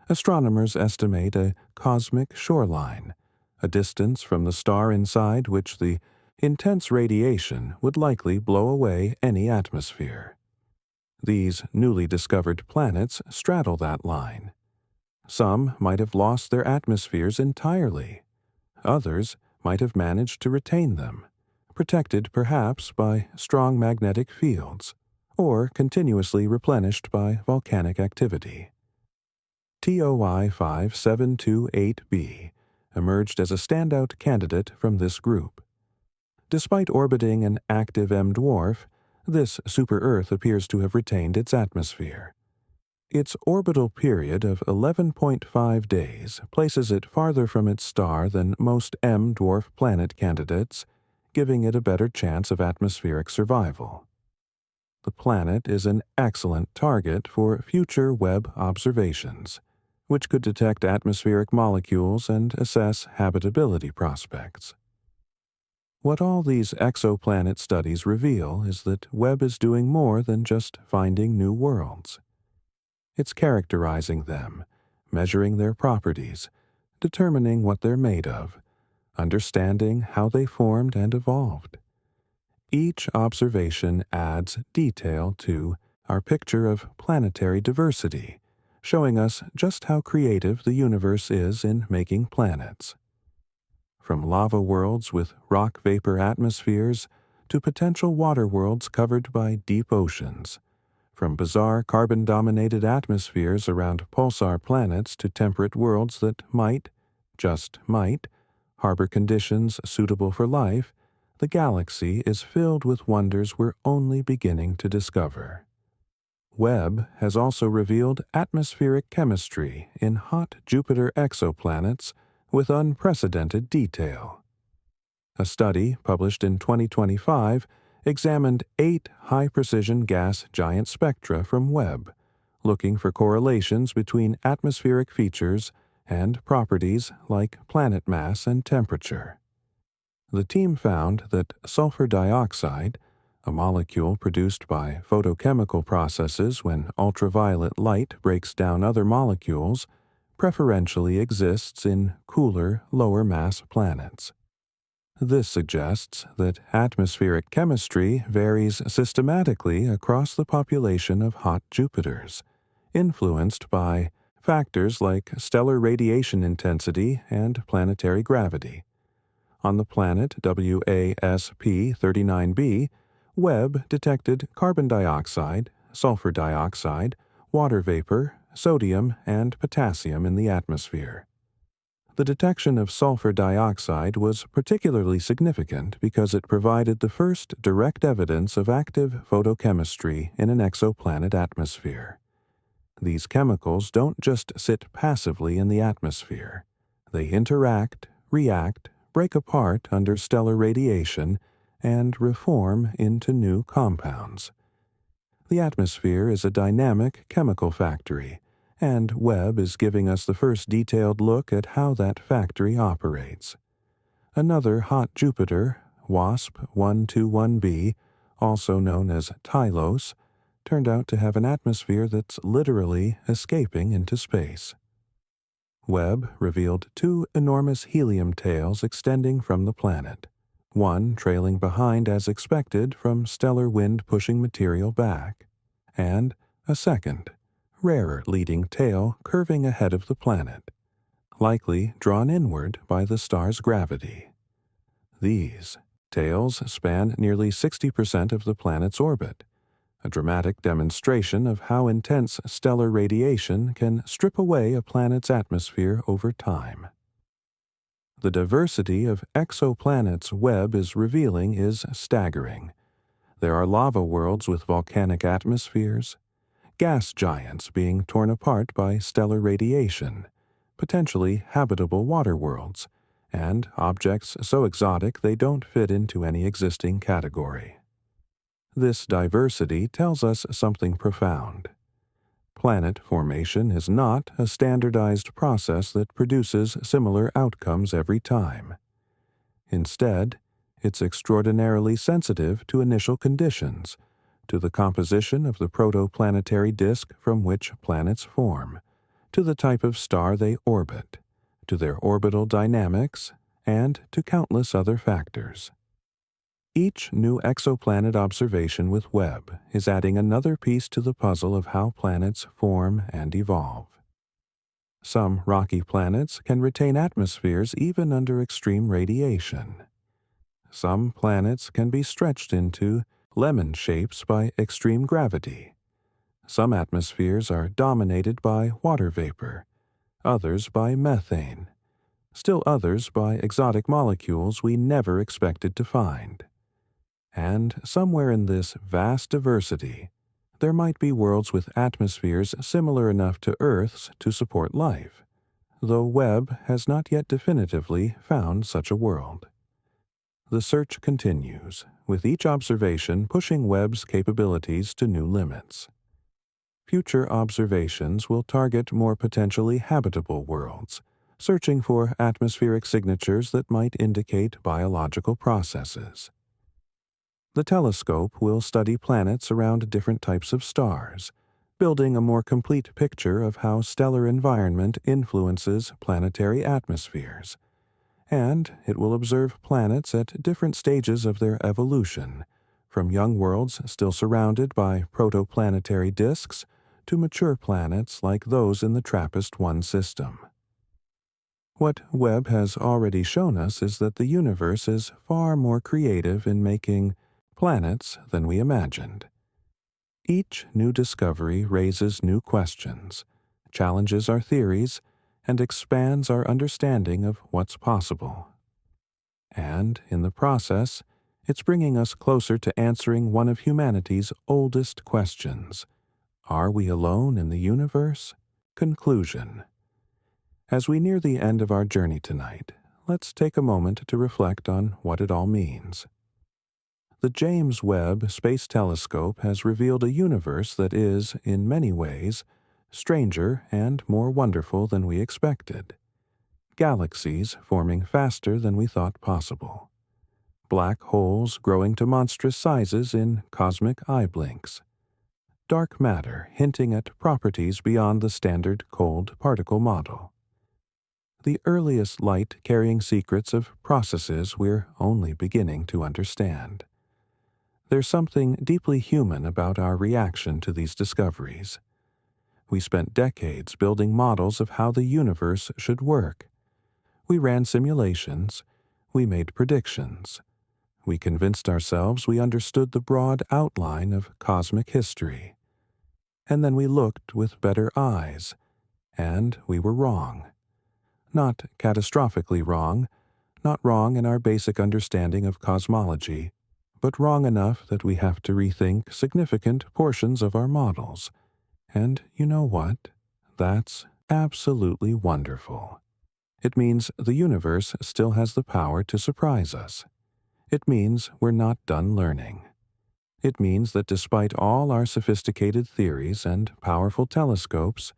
Astronomers estimate a cosmic shoreline, a distance from the star inside which the intense radiation would likely blow away any atmosphere. These newly discovered planets straddle that line. Some might have lost their atmospheres entirely. Others might have managed to retain them, protected perhaps by strong magnetic fields, or continuously replenished by volcanic activity. TOI 5728b emerged as a standout candidate from this group. Despite orbiting an active M-dwarf, this super-Earth appears to have retained its atmosphere. Its orbital period of 11.5 days places it farther from its star than most M-dwarf planet candidates, giving it a better chance of atmospheric survival. The planet is an excellent target for future Webb observations, which could detect atmospheric molecules and assess habitability prospects. What all these exoplanet studies reveal is that Webb is doing more than just finding new worlds. It's characterizing them, measuring their properties, determining what they're made of, understanding how they formed and evolved. Each observation adds detail to our picture of planetary diversity, showing us just how creative the universe is in making planets. From lava worlds with rock vapor atmospheres to potential water worlds covered by deep oceans, from bizarre carbon-dominated atmospheres around pulsar planets to temperate worlds that might, just might, harbor conditions suitable for life, the galaxy is filled with wonders we're only beginning to discover. Webb has also revealed atmospheric chemistry in hot Jupiter exoplanets with unprecedented detail. A study published in 2025 examined 8 high-precision gas giant spectra from Webb, looking for correlations between atmospheric features and properties like planet mass and temperature. The team found that sulfur dioxide, a molecule produced by photochemical processes when ultraviolet light breaks down other molecules, preferentially exists in cooler, lower-mass planets. This suggests that atmospheric chemistry varies systematically across the population of hot Jupiters, influenced by factors like stellar radiation intensity and planetary gravity. On the planet WASP-39b, Webb detected carbon dioxide, sulfur dioxide, water vapor, sodium, and potassium in the atmosphere. The detection of sulfur dioxide was particularly significant because it provided the first direct evidence of active photochemistry in an exoplanet atmosphere. These chemicals don't just sit passively in the atmosphere. They interact, react, break apart under stellar radiation, and reform into new compounds. The atmosphere is a dynamic chemical factory, and Webb is giving us the first detailed look at how that factory operates. Another hot Jupiter, WASP-121b, also known as Tylos, turned out to have an atmosphere that's literally escaping into space. Webb revealed 2 enormous helium tails extending from the planet, one trailing behind as expected from stellar wind pushing material back, and a second, rarer leading tail curving ahead of the planet, likely drawn inward by the star's gravity. These tails span nearly 60% of the planet's orbit, a dramatic demonstration of how intense stellar radiation can strip away a planet's atmosphere over time. The diversity of exoplanets Webb is revealing is staggering. There are lava worlds with volcanic atmospheres, gas giants being torn apart by stellar radiation, potentially habitable water worlds, and objects so exotic they don't fit into any existing category. This diversity tells us something profound. Planet formation is not a standardized process that produces similar outcomes every time. Instead, it's extraordinarily sensitive to initial conditions, to the composition of the protoplanetary disk from which planets form, to the type of star they orbit, to their orbital dynamics, and to countless other factors. Each new exoplanet observation with Webb is adding another piece to the puzzle of how planets form and evolve. Some rocky planets can retain atmospheres even under extreme radiation. Some planets can be stretched into lemon shapes by extreme gravity. Some atmospheres are dominated by water vapor, others by methane, still others by exotic molecules we never expected to find. And somewhere in this vast diversity, there might be worlds with atmospheres similar enough to Earth's to support life, though Webb has not yet definitively found such a world. The search continues, with each observation pushing Webb's capabilities to new limits. future observations will target more potentially habitable worlds, searching for atmospheric signatures that might indicate biological processes. The telescope will study planets around different types of stars, building a more complete picture of how stellar environment influences planetary atmospheres. And it will observe planets at different stages of their evolution, from young worlds still surrounded by protoplanetary disks to mature planets like those in the TRAPPIST-1 system. What Webb has already shown us is that the universe is far more creative in making planets than we imagined. Each new discovery raises new questions, challenges our theories, and expands our understanding of what's possible. And, in the process, it's bringing us closer to answering one of humanity's oldest questions. Are we alone in the universe? Conclusion. As we near the end of our journey tonight, let's take a moment to reflect on what it all means. The James Webb Space Telescope has revealed a universe that is, in many ways, stranger and more wonderful than we expected. Galaxies forming faster than we thought possible. Black holes growing to monstrous sizes in cosmic eye blinks. Dark matter hinting at properties beyond the standard cold particle model. The earliest light carrying secrets of processes we're only beginning to understand. There's something deeply human about our reaction to these discoveries. We spent decades building models of how the universe should work. We ran simulations. We made predictions. We convinced ourselves we understood the broad outline of cosmic history. And then we looked with better eyes, and we were wrong. Not catastrophically wrong, not wrong in our basic understanding of cosmology, but wrong enough that we have to rethink significant portions of our models. And you know what? That's absolutely wonderful. It means the universe still has the power to surprise us. It means we're not done learning. It means that despite all our sophisticated theories and powerful telescopes,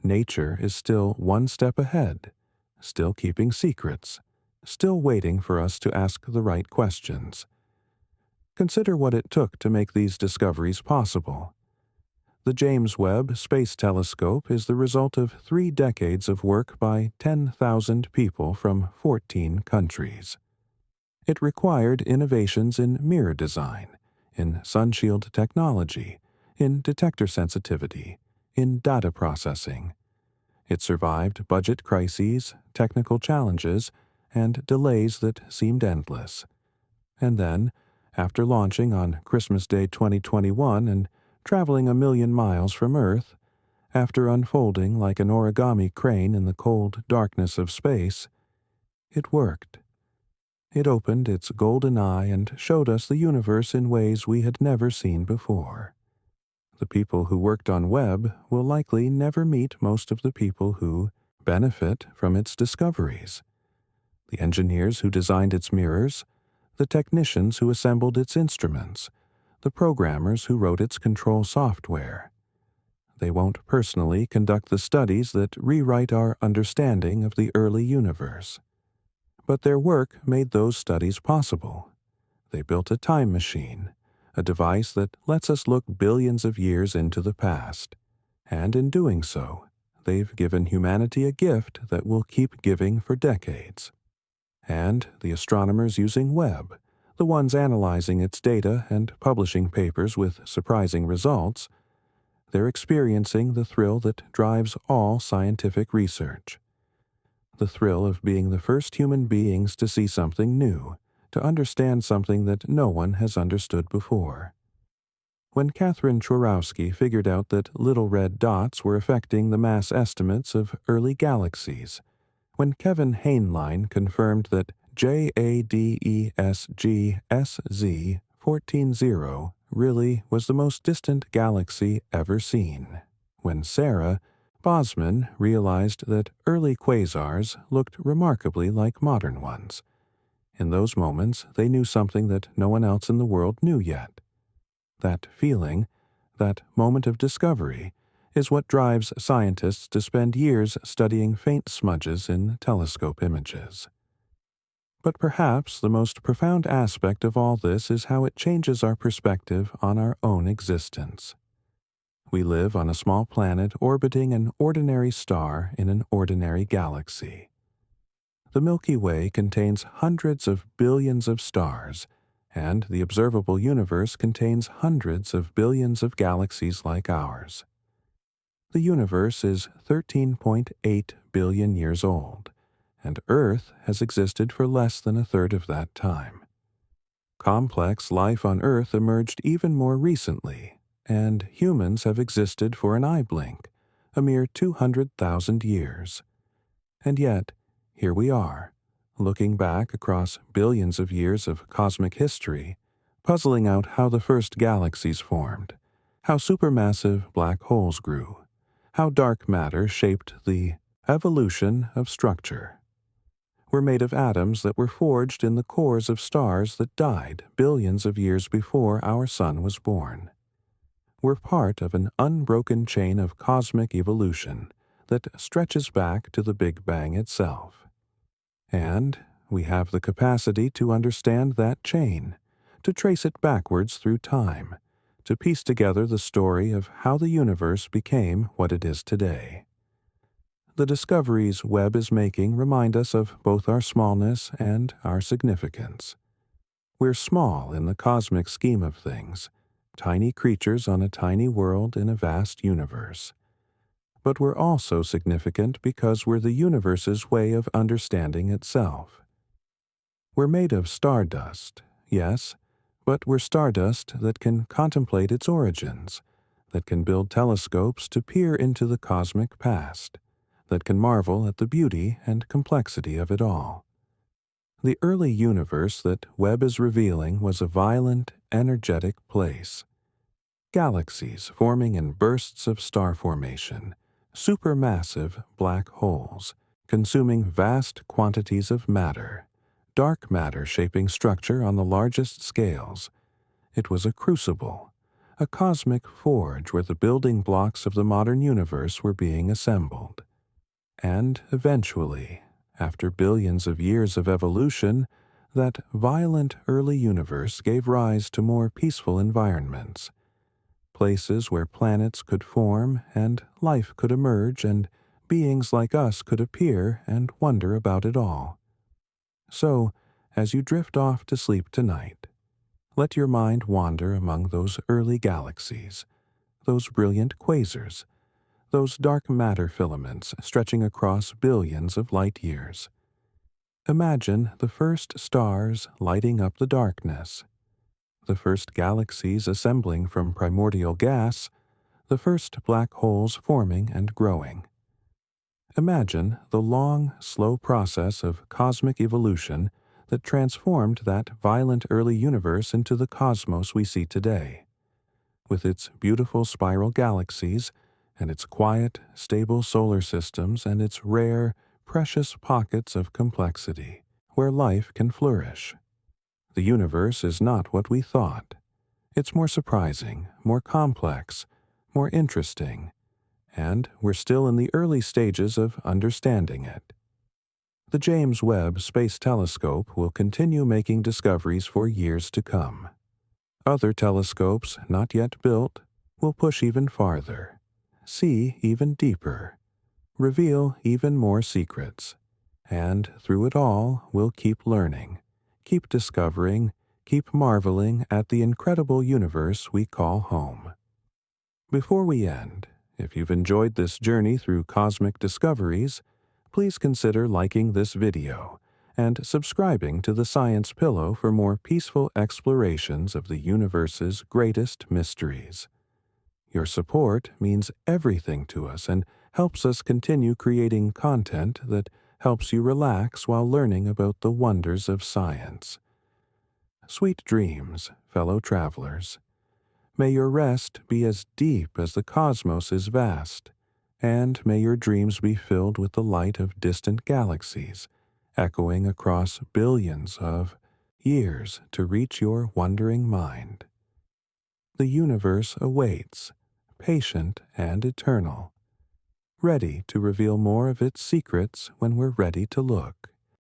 nature is still one step ahead, still keeping secrets, still waiting for us to ask the right questions. Consider what it took to make these discoveries possible. The James Webb Space Telescope is the result of 3 decades of work by 10,000 people from 14 countries. It required innovations in mirror design, in sunshield technology, in detector sensitivity, in data processing. It survived budget crises, technical challenges, and delays that seemed endless. And then, after launching on Christmas Day 2021 and traveling 1,000,000 miles from Earth, after unfolding like an origami crane in the cold darkness of space, it worked. It opened its golden eye and showed us the universe in ways we had never seen before. The people who worked on Webb will likely never meet most of the people who benefit from its discoveries. The engineers who designed its mirrors, the technicians who assembled its instruments, the programmers who wrote its control software. They won't personally conduct the studies that rewrite our understanding of the early universe. But their work made those studies possible. They built a time machine, a device that lets us look billions of years into the past. And in doing so, they've given humanity a gift that will keep giving for decades. And the astronomers using Webb, the ones analyzing its data and publishing papers with surprising results, they're experiencing the thrill that drives all scientific research. The thrill of being the first human beings to see something new, to understand something that no one has understood before. When Catherine Chorowski figured out that little red dots were affecting the mass estimates of early galaxies, when Kevin Hainline confirmed that JADESG SZ140 really was the most distant galaxy ever seen, when Sarah Bosman realized that early quasars looked remarkably like modern ones. In those moments, they knew something that no one else in the world knew yet. That feeling, that moment of discovery, is what drives scientists to spend years studying faint smudges in telescope images. But perhaps the most profound aspect of all this is how it changes our perspective on our own existence. We live on a small planet orbiting an ordinary star in an ordinary galaxy. The Milky Way contains hundreds of billions of stars, and the observable universe contains hundreds of billions of galaxies like ours. The universe is 13.8 billion years old, and Earth has existed for less than a third of that time. Complex life on Earth emerged even more recently, and humans have existed for an eye blink, a mere 200,000 years. And yet, here we are, looking back across billions of years of cosmic history, puzzling out how the first galaxies formed, how supermassive black holes grew, how dark matter shaped the evolution of structure. We're made of atoms that were forged in the cores of stars that died billions of years before our sun was born. We're part of an unbroken chain of cosmic evolution that stretches back to the Big Bang itself. And we have the capacity to understand that chain, to trace it backwards through time, to piece together the story of how the universe became what it is today. The discoveries Webb is making remind us of both our smallness and our significance. We're small in the cosmic scheme of things, tiny creatures on a tiny world in a vast universe. But we're also significant because we're the universe's way of understanding itself. We're made of stardust, yes, but we're stardust that can contemplate its origins, that can build telescopes to peer into the cosmic past, that can marvel at the beauty and complexity of it all. The early universe that Webb is revealing was a violent, energetic place. Galaxies forming in bursts of star formation, supermassive black holes, consuming vast quantities of matter, dark matter shaping structure on the largest scales. It was a crucible, a cosmic forge where the building blocks of the modern universe were being assembled. And eventually, after billions of years of evolution, that violent early universe gave rise to more peaceful environments, places where planets could form and life could emerge and beings like us could appear and wonder about it all. So, as you drift off to sleep tonight, let your mind wander among those early galaxies, those brilliant quasars, those dark matter filaments stretching across billions of light years. Imagine the first stars lighting up the darkness, the first galaxies assembling from primordial gas, the first black holes forming and growing. Imagine the long, slow process of cosmic evolution that transformed that violent early universe into the cosmos we see today, with its beautiful spiral galaxies and its quiet, stable solar systems and its rare, precious pockets of complexity, where life can flourish. The universe is not what we thought. It's more surprising, more complex, more interesting, and we're still in the early stages of understanding it. The James Webb Space Telescope will continue making discoveries for years to come. Other telescopes, not yet built, will push even farther, see even deeper, reveal even more secrets, and through it all we'll keep learning, keep discovering, keep marveling at the incredible universe we call home. Before we end, if you've enjoyed this journey through cosmic discoveries, please consider liking this video and subscribing to the Science Pillow for more peaceful explorations of the universe's greatest mysteries. Your support means everything to us and helps us continue creating content that helps you relax while learning about the wonders of science. Sweet dreams, fellow travelers. May your rest be as deep as the cosmos is vast, and may your dreams be filled with the light of distant galaxies, echoing across billions of years to reach your wondering mind. The universe awaits, patient and eternal, ready to reveal more of its secrets when we're ready to look.